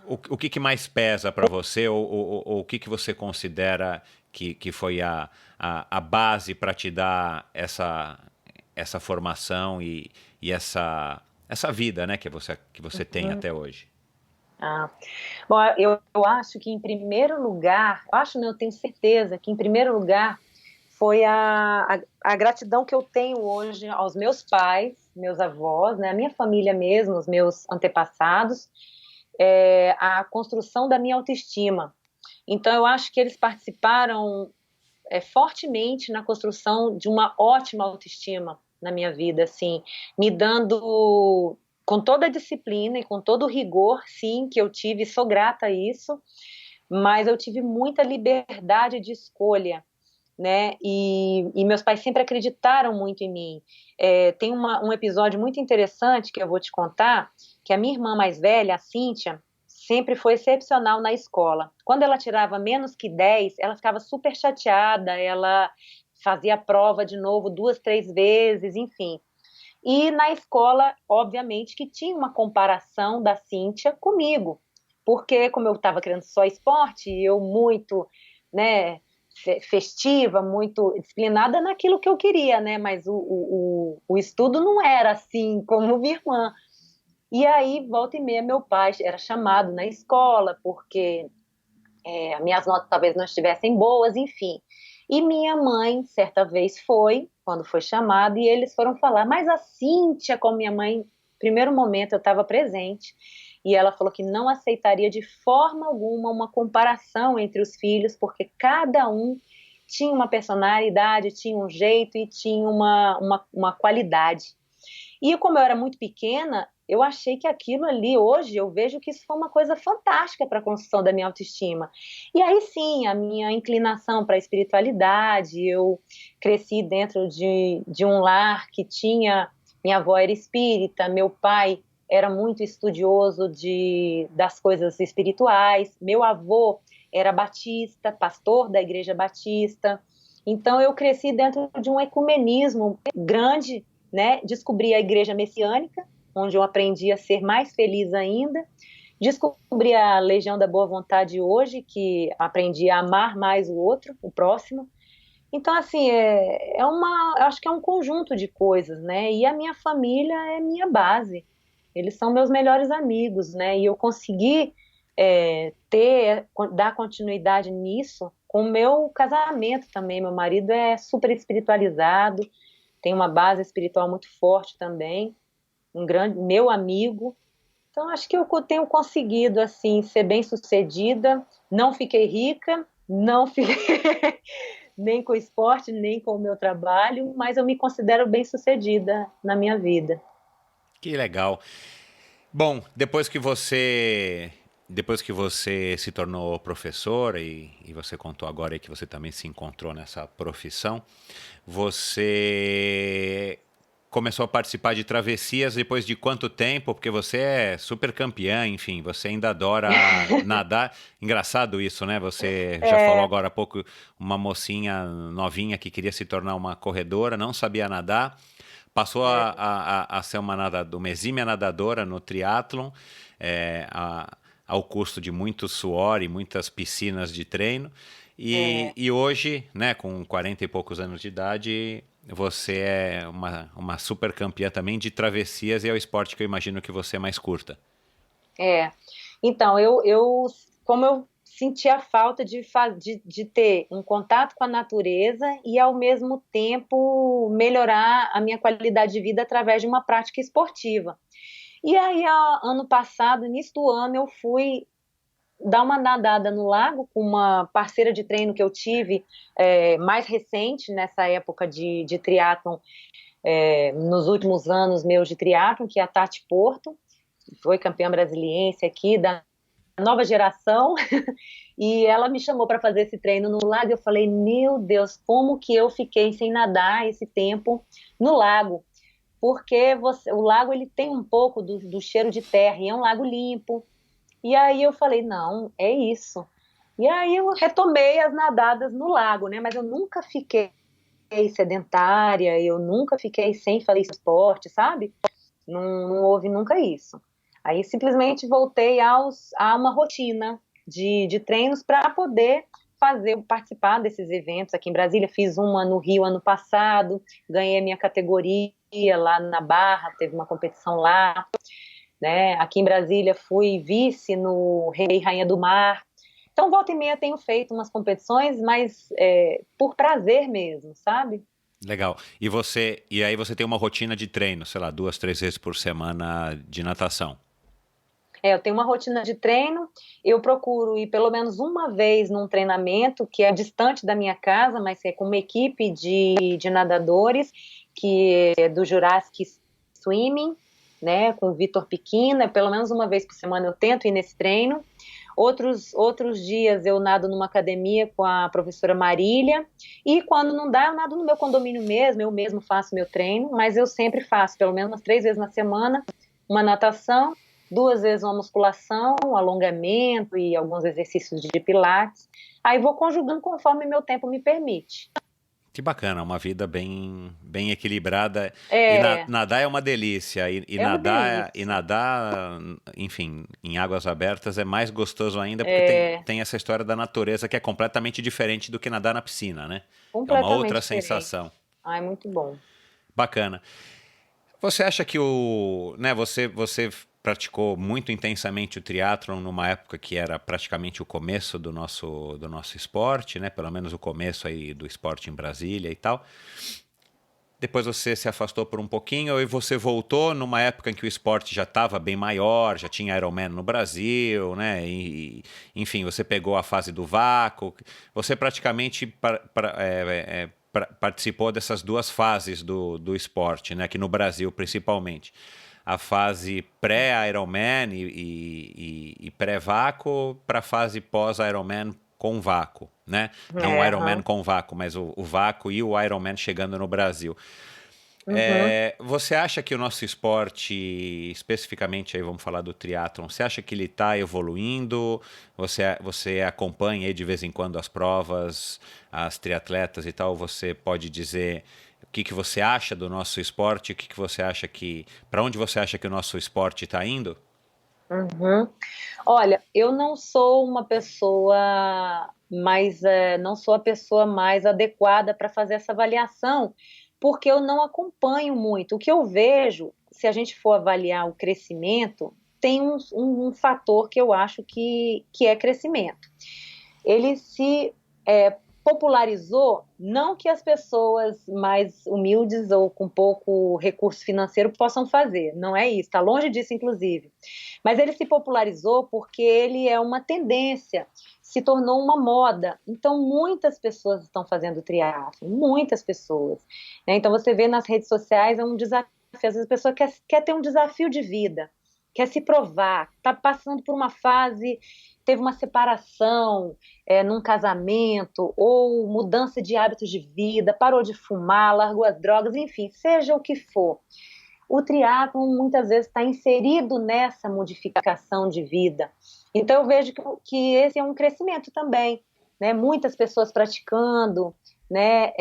o que mais pesa para você ou o que você considera que foi a base para te dar essa formação e essa vida, né, que você tem Uhum. até hoje? Ah. Bom, eu acho que em primeiro lugar, acho não, eu tenho certeza que em primeiro lugar foi a gratidão que eu tenho hoje aos meus pais, meus avós, né, a minha família mesmo, os meus antepassados, a construção da minha autoestima. Então, eu acho que eles participaram fortemente na construção de uma ótima autoestima na minha vida, assim, me dando com toda a disciplina e com todo o rigor, sim, que eu tive, sou grata a isso, mas eu tive muita liberdade de escolha, né? E meus pais sempre acreditaram muito em mim. Tem um episódio muito interessante que eu vou te contar, que a minha irmã mais velha, a Cíntia, sempre foi excepcional na escola. Quando ela tirava menos que 10, ela ficava super chateada, ela fazia a prova de novo 2, 3 vezes, enfim. E na escola, obviamente, que tinha uma comparação da Cíntia comigo, porque como eu estava querendo só esporte, eu muito, né, festiva, muito disciplinada naquilo que eu queria, né, mas o estudo não era assim como minha irmã. E aí, volta e meia, meu pai era chamado na escola, porque minhas notas talvez não estivessem boas, enfim. E minha mãe, certa vez, foi, quando foi chamada, e eles foram falar, mas a Cíntia, com minha mãe, primeiro momento eu estava presente, e ela falou que não aceitaria de forma alguma uma comparação entre os filhos, porque cada um tinha uma personalidade, tinha um jeito e tinha uma qualidade. E como eu era muito pequena, eu achei que aquilo ali, hoje, eu vejo que isso foi uma coisa fantástica para a construção da minha autoestima. E aí sim, a minha inclinação para a espiritualidade, eu cresci dentro de um lar que tinha, minha avó era espírita, meu pai era muito estudioso das coisas espirituais, meu avô era batista, pastor da igreja batista, então eu cresci dentro de um ecumenismo grande, né? Descobri a igreja messiânica, onde eu aprendi a ser mais feliz ainda. Descobri a Legião da Boa Vontade hoje, que aprendi a amar mais o outro, o próximo. Então, assim, acho que é um conjunto de coisas, né? E a minha família é minha base. Eles são meus melhores amigos, né? E eu consegui dar continuidade nisso com o meu casamento também. Meu marido é super espiritualizado, tem uma base espiritual muito forte também, um grande meu amigo. Então acho que eu tenho conseguido assim ser bem-sucedida. Não fiquei rica, não fiquei nem com o esporte, nem com o meu trabalho, mas eu me considero bem-sucedida na minha vida. Que legal. Bom, depois que você se tornou professora e você contou agora aí que você também se encontrou nessa profissão, você começou a participar de travessias depois de quanto tempo? Porque você é super campeã, enfim, você ainda adora nadar. Engraçado isso, né? Você já falou É, agora há pouco, uma mocinha novinha que queria se tornar uma corredora, não sabia nadar, passou é, a ser uma exímia nadadora no triatlon, é, a- ao custo de muito suor e muitas piscinas de treino. é. E hoje, né, com 40 e poucos anos de idade, você é uma super campeã também de travessias e é o esporte que eu imagino que você mais curta. É. Então, como eu sentia falta de ter um contato com a natureza e, ao mesmo tempo, melhorar a minha qualidade de vida através de uma prática esportiva. E aí, ano passado, início do ano, eu fui dar uma nadada no lago com uma parceira de treino que eu tive mais recente, nessa época de triatlon, nos últimos anos meus de triatlon, que é a Tati Porto, foi campeã brasiliense aqui da nova geração, e ela me chamou para fazer esse treino no lago. Eu falei, meu Deus, como que eu fiquei sem nadar esse tempo no lago? Porque o lago ele tem um pouco do cheiro de terra, e é um lago limpo. E aí eu falei, não, é isso. E aí eu retomei as nadadas no lago, né? Mas eu nunca fiquei sedentária, eu nunca fiquei sem fazer esporte, sabe? Não, não houve nunca isso. Aí simplesmente voltei a uma rotina de treinos para poder participar desses eventos aqui em Brasília. Fiz uma no Rio ano passado, ganhei a minha categoria lá na Barra, teve uma competição lá, né? Aqui em Brasília fui vice no Rei e Rainha do Mar. Então, volta e meia tenho feito umas competições, mas por prazer mesmo, sabe? Legal. E aí você tem uma rotina de treino, sei lá, 2, 3 vezes por semana de natação. Eu tenho uma rotina de treino, eu procuro ir pelo menos uma vez num treinamento que é distante da minha casa, mas é com uma equipe de nadadores, que é do Jurassic Swimming, né, com o Vitor Pequina, pelo menos uma vez por semana eu tento ir nesse treino. Outros dias eu nado numa academia com a professora Marília, e quando não dá, eu nado no meu condomínio mesmo, eu mesmo faço meu treino, mas eu sempre faço, pelo menos 3 vezes na semana, uma natação, 2 vezes uma musculação, um alongamento e alguns exercícios de pilates. Aí vou conjugando conforme meu tempo me permite. Que bacana, uma vida bem equilibrada. E É, nadar é uma delícia. é uma delícia. Nadar, enfim, em águas abertas é mais gostoso ainda porque É tem essa história da natureza que é completamente diferente do que nadar na piscina, né? É uma completamente outra diferente. sensação. Ai, muito bom. Bacana. Você acha que você praticou muito intensamente o triatlon numa época que era praticamente o começo do nosso esporte, né? Pelo menos o começo aí do esporte em Brasília e tal. depois você se afastou por um pouquinho e você voltou numa época em que o esporte já estava bem maior, já tinha Ironman no Brasil, né? Enfim, você pegou a fase do vácuo. Você praticamente participou dessas duas fases do esporte, né? Aqui no Brasil, principalmente. A fase pré-Ironman e pré-vácuo para a fase pós-Ironman com vácuo, né? Não o Ironman com vácuo, mas o vácuo e o Ironman chegando no Brasil. Você acha que o nosso esporte, especificamente aí vamos falar do triatlon, você acha que ele está evoluindo? Você acompanha aí de vez em quando as provas, as triatletas e tal, você pode dizer o que você acha do nosso esporte, o que você acha para onde você acha que o nosso esporte está indo? Olha, eu não sou uma pessoa mais, não sou a pessoa mais adequada para fazer essa avaliação, porque eu não acompanho muito. O que eu vejo, se a gente for avaliar o crescimento, tem um fator que eu acho que é crescimento. Ele se popularizou, não que as pessoas mais humildes ou com pouco recurso financeiro possam fazer, não é isso, está longe disso, inclusive. Mas ele se popularizou porque ele é uma tendência, se tornou uma moda. Então, muitas pessoas estão fazendo triatlo, muitas pessoas. Então, você vê nas redes sociais, é um desafio. Às vezes a pessoa quer ter um desafio de vida, quer se provar, está passando por uma fase, teve uma separação num casamento, ou mudança de hábitos de vida, parou de fumar, largou as drogas, enfim, seja o que for. O triatlon muitas vezes está inserido nessa modificação de vida. Então eu vejo que esse é um crescimento também, né? Muitas pessoas praticando, né?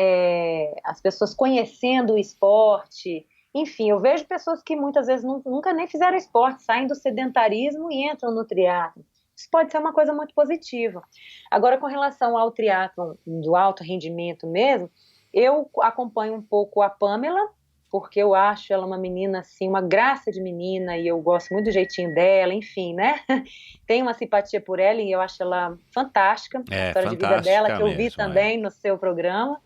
As pessoas conhecendo o esporte. Enfim, eu vejo pessoas que muitas vezes nunca nem fizeram esporte, saem do sedentarismo e entram no triatlon. Isso pode ser uma coisa muito positiva. Agora, com relação ao triatlon do alto rendimento mesmo, eu acompanho um pouco a Pamela, porque eu acho ela uma menina, assim, uma graça de menina, e eu gosto muito do jeitinho dela, enfim, né? Tenho uma simpatia por ela e eu acho ela fantástica, a história de vida dela, que eu vi também no seu programa.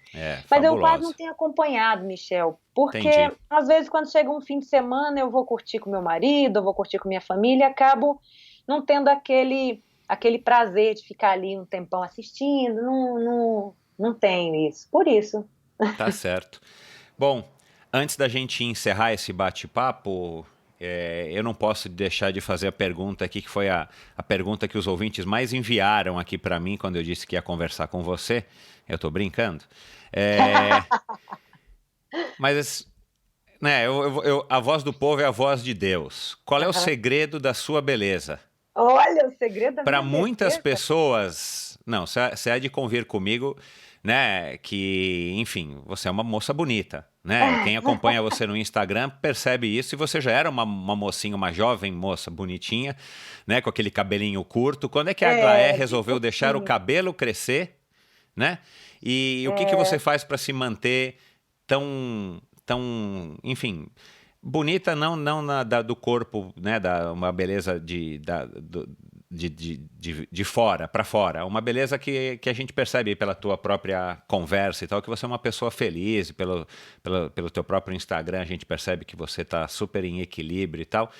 Mas eu quase não tenho acompanhado, Michel, porque Entendi. às vezes quando chega um fim de semana eu vou curtir com meu marido, eu vou curtir com minha família, e acabo não tendo aquele prazer de ficar ali um tempão assistindo, não tenho isso, por isso. Tá certo. Bom, antes da gente encerrar esse bate-papo, eu não posso deixar de fazer a pergunta aqui, que foi a pergunta que os ouvintes mais enviaram aqui para mim quando eu disse que ia conversar com você. Eu tô brincando. Mas, né, a voz do povo é a voz de Deus. Qual é o segredo da sua beleza? Olha, o segredo da Para minha muitas beleza. pessoas, não, você há de convir comigo, né, que, enfim, você é uma moça bonita, né? Quem acompanha você no Instagram percebe isso e você já era uma mocinha, uma jovem moça bonitinha, né, com aquele cabelinho curto. Quando é que a Aglaé resolveu deixar o cabelo crescer, né? E o que você faz para se manter tão, enfim, bonita não do corpo, né, uma beleza de fora para fora, uma beleza que a gente percebe pela tua própria conversa e tal, que você é uma pessoa feliz, e pelo teu próprio Instagram a gente percebe que você está super em equilíbrio e tal.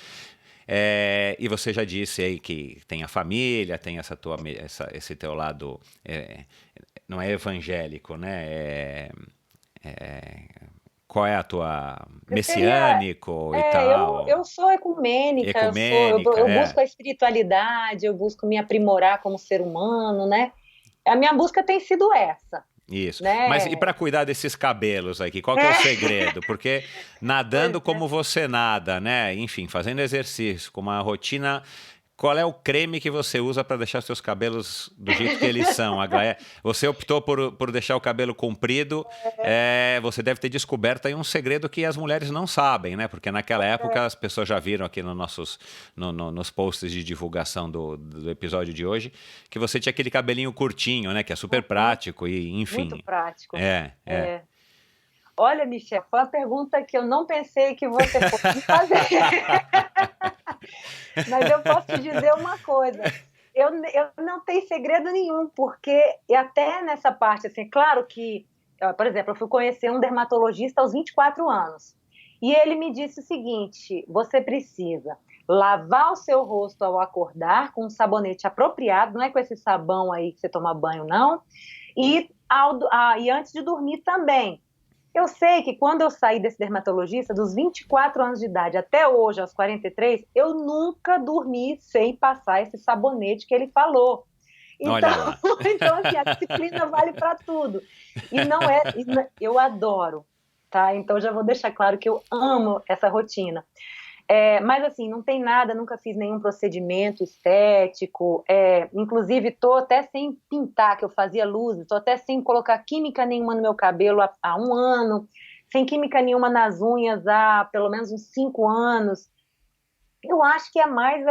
E você já disse aí que tem a família, tem esse teu lado, não é evangélico, né? Qual é a tua messiânico e tal? Eu sou ecumênica, eu busco a espiritualidade, eu busco me aprimorar como ser humano, né? A minha busca tem sido essa. Isso. Né? Mas e para cuidar desses cabelos aqui, qual que é o segredo? Porque nadando como você nada, né? Enfim, fazendo exercício, com uma rotina. Qual é o creme que você usa para deixar seus cabelos do jeito que eles são, Aglaé? Você optou por deixar o cabelo comprido, você deve ter descoberto aí um segredo que as mulheres não sabem, né? Porque naquela época as pessoas já viram aqui nos posts de divulgação do episódio de hoje, que você tinha aquele cabelinho curtinho, né? Que é super prático e, enfim. Muito prático. Olha, Michel, foi uma pergunta que eu não pensei que você fosse fazer. Mas eu posso te dizer uma coisa. Eu não tenho segredo nenhum, porque até nessa parte, assim, claro que por exemplo, eu fui conhecer um dermatologista aos 24 anos. E ele me disse o seguinte: você precisa lavar o seu rosto ao acordar com um sabonete apropriado, não é com esse sabão aí que você toma banho, não. E antes de dormir também. Eu sei que quando eu saí desse dermatologista, dos 24 anos de idade até hoje, aos 43, eu nunca dormi sem passar esse sabonete que ele falou. Então, então assim, a disciplina vale para tudo. E não é, eu adoro, tá? Então já vou deixar claro que eu amo essa rotina. Mas assim, não tem nada, nunca fiz nenhum procedimento estético, inclusive estou até sem pintar, que eu fazia luzes, estou até sem colocar química nenhuma no meu cabelo há 1 ano, sem química nenhuma nas unhas há pelo menos uns 5 anos. Eu acho que é mais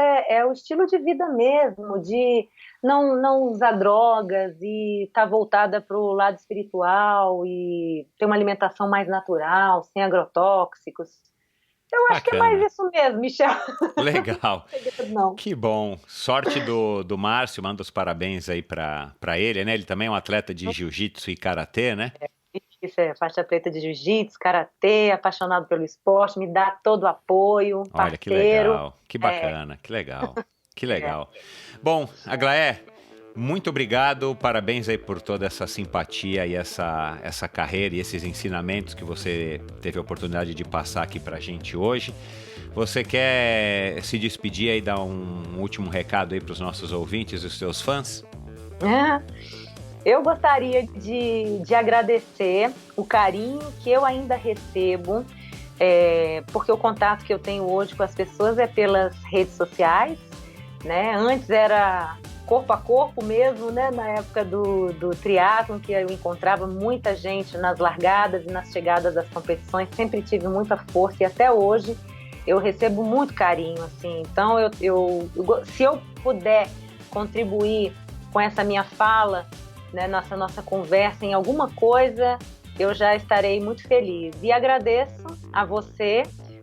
o estilo de vida mesmo, de não usar drogas e estar voltada para o lado espiritual e ter uma alimentação mais natural, sem agrotóxicos. Eu acho que é mais isso mesmo, Michel. Legal. Não. Que bom. Sorte do Márcio, manda os parabéns aí para ele, né? Ele também é um atleta de jiu-jitsu e karatê, né? Isso, faixa preta de jiu-jitsu, karatê, apaixonado pelo esporte, me dá todo o apoio, parceiro. Olha, que legal, que bacana, que legal, que legal. Bom, Aglaé, muito obrigado, parabéns aí por toda essa simpatia e essa carreira e esses ensinamentos que você teve a oportunidade de passar aqui pra gente hoje. Você quer se despedir aí, dar um último recado aí pros nossos ouvintes e os seus fãs? Eu gostaria de agradecer o carinho que eu ainda recebo, porque o contato que eu tenho hoje com as pessoas é pelas redes sociais, né? Antes era corpo a corpo mesmo, né? Na época do triatlon, que eu encontrava muita gente nas largadas e nas chegadas das competições, sempre tive muita força e até hoje eu recebo muito carinho, assim. Então, se eu puder contribuir com essa minha fala, né, nossa conversa em alguma coisa, eu já estarei muito feliz. E agradeço a você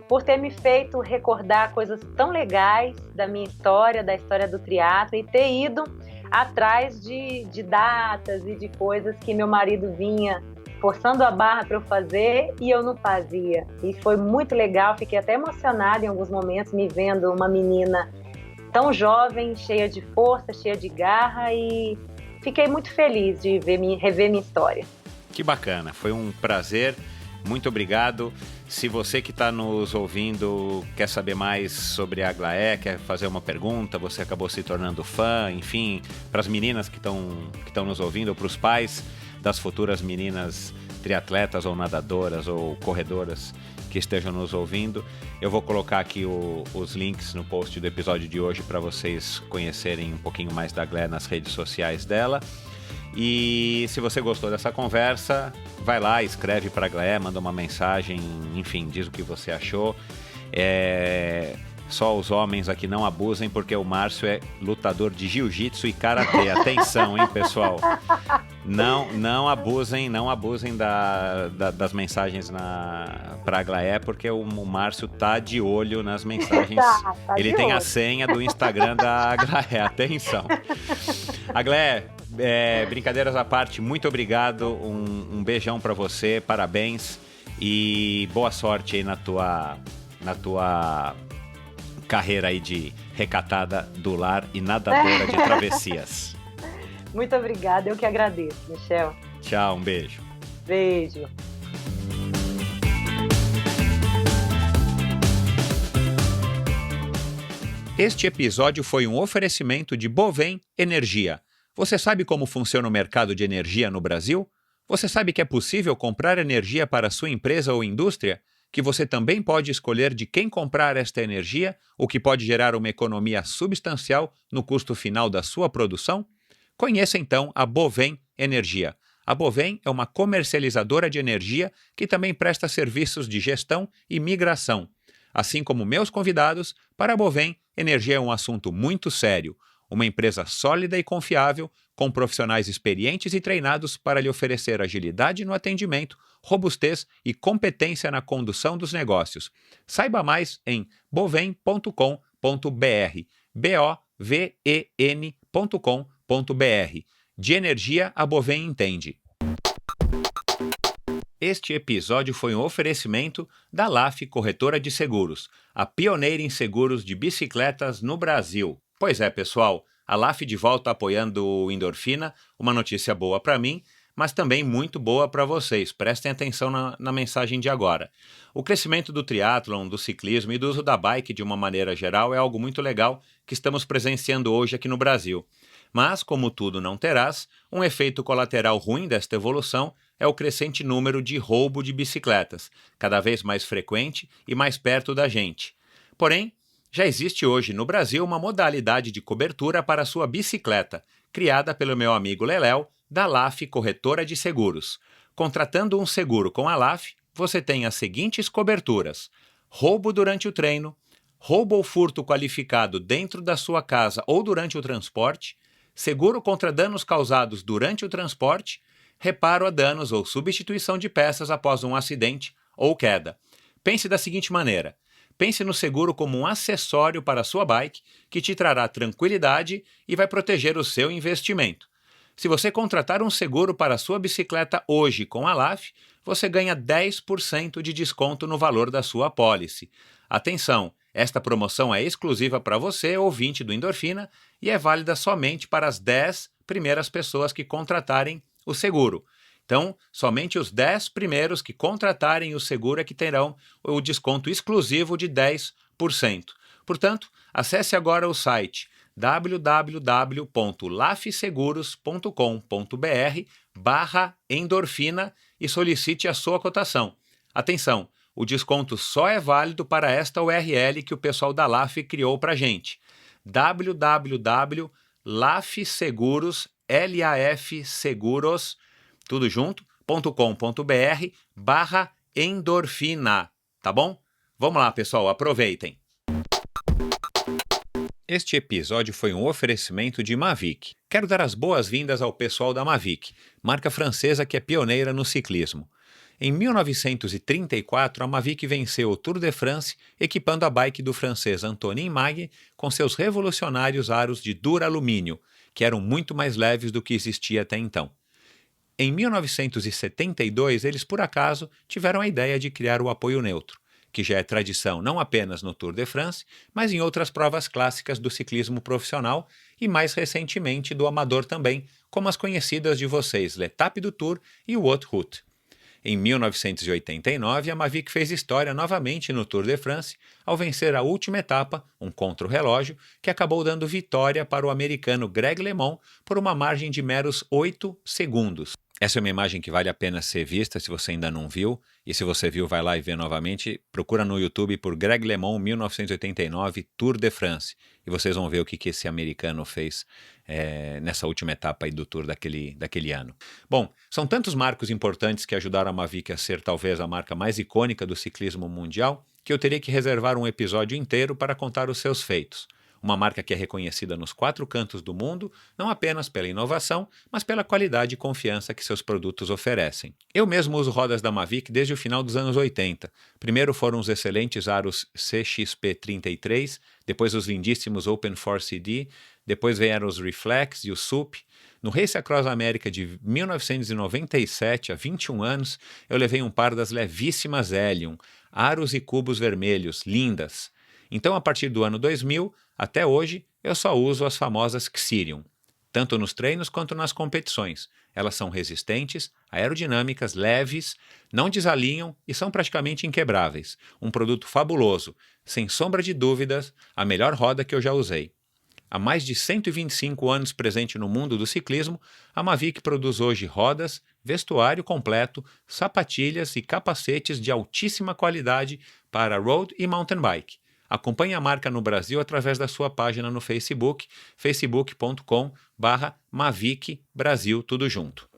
por ter me feito recordar coisas tão legais da minha história, da história do triatlo, e ter ido atrás de datas e de coisas que meu marido vinha forçando a barra para eu fazer e eu não fazia. E foi muito legal, fiquei até emocionada em alguns momentos, me vendo uma menina tão jovem, cheia de força, cheia de garra, e fiquei muito feliz de rever minha história. Que bacana, foi um prazer, muito obrigado. Se você que está nos ouvindo quer saber mais sobre a Aglaé, quer fazer uma pergunta, você acabou se tornando fã, enfim, para as meninas que estão nos ouvindo, ou para os pais das futuras meninas triatletas ou nadadoras ou corredoras que estejam nos ouvindo, eu vou colocar aqui os links no post do episódio de hoje para vocês conhecerem um pouquinho mais da Aglaé nas redes sociais dela. E se você gostou dessa conversa, vai lá, escreve para a Aglaé, manda uma mensagem, enfim, diz o que você achou. Só os homens aqui não abusem, porque o Márcio é lutador de jiu-jitsu e karatê. Atenção, hein, pessoal? Não abusem das mensagens para a Aglaé, porque o Márcio tá de olho nas mensagens. Ele tem a senha do Instagram da Aglaé. Atenção. Aglaé, brincadeiras à parte, muito obrigado. Um beijão para você, parabéns e boa sorte aí na tua carreira aí de recatada do lar e nadadora de travessias. Muito obrigada, eu que agradeço, Michel. Tchau, um beijo. Beijo. Este episódio foi um oferecimento de Bovem Energia. Você sabe como funciona o mercado de energia no Brasil? Você sabe que é possível comprar energia para a sua empresa ou indústria? Que você também pode escolher de quem comprar esta energia, o que pode gerar uma economia substancial no custo final da sua produção? Conheça então a Bovem Energia. A Bovem é uma comercializadora de energia que também presta serviços de gestão e migração. Assim como meus convidados, para a Bovem, energia é um assunto muito sério. Uma empresa sólida e confiável, com profissionais experientes e treinados para lhe oferecer agilidade no atendimento, robustez e competência na condução dos negócios. Saiba mais em bovem.com.br, boven.com.br. De energia, a Bovem entende. Este episódio foi um oferecimento da LAF Corretora de Seguros, a pioneira em seguros de bicicletas no Brasil. Pois é, pessoal, a LAF de volta apoiando o Endorfina, uma notícia boa para mim, mas também muito boa para vocês. Prestem atenção na mensagem de agora. O crescimento do triatlon, do ciclismo e do uso da bike de uma maneira geral é algo muito legal que estamos presenciando hoje aqui no Brasil. Mas, como tudo não terás, um efeito colateral ruim desta evolução é o crescente número de roubo de bicicletas, cada vez mais frequente e mais perto da gente. Porém, já existe hoje no Brasil uma modalidade de cobertura para a sua bicicleta, criada pelo meu amigo Leléo, da LAF Corretora de Seguros. Contratando um seguro com a LAF, você tem as seguintes coberturas: roubo durante o treino, roubo ou furto qualificado dentro da sua casa ou durante o transporte, seguro contra danos causados durante o transporte, reparo a danos ou substituição de peças após um acidente ou queda. Pense da seguinte maneira: pense no seguro como um acessório para a sua bike que te trará tranquilidade e vai proteger o seu investimento. Se você contratar um seguro para a sua bicicleta hoje com a LAF, você ganha 10% de desconto no valor da sua apólice. Atenção! Esta promoção é exclusiva para você, ouvinte do Endorfina, e é válida somente para as 10 primeiras pessoas que contratarem o seguro. Então, somente os 10 primeiros que contratarem o seguro é que terão o desconto exclusivo de 10%. Portanto, acesse agora o site www.lafseguros.com.br/endorfina e solicite a sua cotação. Atenção! O desconto só é válido para esta URL que o pessoal da LAF criou para a gente: www.lafseguros, LAFseguros, tudo junto, .com.br/endorfina, tá bom? Vamos lá, pessoal, aproveitem! Este episódio foi um oferecimento de Mavic. Quero dar as boas-vindas ao pessoal da Mavic, marca francesa que é pioneira no ciclismo. Em 1934, a Mavic venceu o Tour de France, equipando a bike do francês Antonin Magne com seus revolucionários aros de duralumínio, que eram muito mais leves do que existia até então. Em 1972, eles por acaso tiveram a ideia de criar o apoio neutro, que já é tradição não apenas no Tour de France, mas em outras provas clássicas do ciclismo profissional e mais recentemente do amador também, como as conhecidas de vocês, l'Étape du Tour e o Haute Route. Em 1989, a Mavic fez história novamente no Tour de France ao vencer a última etapa, um contra-relógio, que acabou dando vitória para o americano Greg LeMond por uma margem de meros 8 segundos. Essa é uma imagem que vale a pena ser vista se você ainda não viu, e se você viu, vai lá e vê novamente. Procura no YouTube por Greg LeMond 1989 Tour de France e vocês vão ver o que esse americano fez nessa última etapa aí do Tour daquele ano. Bom, são tantos marcos importantes que ajudaram a Mavic a ser talvez a marca mais icônica do ciclismo mundial que eu teria que reservar um episódio inteiro para contar os seus feitos. Uma marca que é reconhecida nos 4 cantos do mundo, não apenas pela inovação, mas pela qualidade e confiança que seus produtos oferecem. Eu mesmo uso rodas da Mavic desde o final dos anos 80. Primeiro foram os excelentes aros CXP33, depois os lindíssimos Open 4CD, depois vieram os Reflex e o SUP. No Race Across America de 1997, há 21 anos, eu levei um par das levíssimas Helium, aros e cubos vermelhos, lindas. Então, a partir do ano 2000, até hoje, eu só uso as famosas Xirium, tanto nos treinos quanto nas competições. Elas são resistentes, aerodinâmicas, leves, não desalinham e são praticamente inquebráveis. Um produto fabuloso, sem sombra de dúvidas, a melhor roda que eu já usei. Há mais de 125 anos presente no mundo do ciclismo, a Mavic produz hoje rodas, vestuário completo, sapatilhas e capacetes de altíssima qualidade para road e mountain bike. Acompanhe a marca no Brasil através da sua página no Facebook, facebook.com/Mavic Brasil, tudo junto.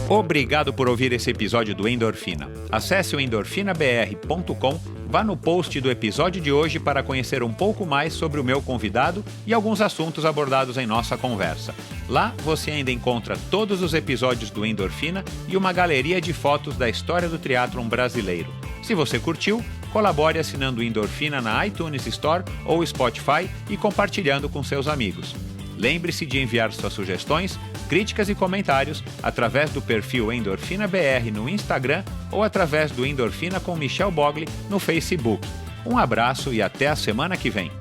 Obrigado por ouvir esse episódio do Endorfina. Acesse o endorfinabr.com, vá no post do episódio de hoje para conhecer um pouco mais sobre o meu convidado e alguns assuntos abordados em nossa conversa. Lá você ainda encontra todos os episódios do Endorfina e uma galeria de fotos da história do triatlon brasileiro. Se você curtiu, colabore assinando o Endorfina na iTunes Store ou Spotify e compartilhando com seus amigos. Lembre-se de enviar suas sugestões críticas e comentários através do perfil EndorfinaBR no Instagram ou através do Endorfina com Michel Bogli no Facebook. Um abraço e até a semana que vem.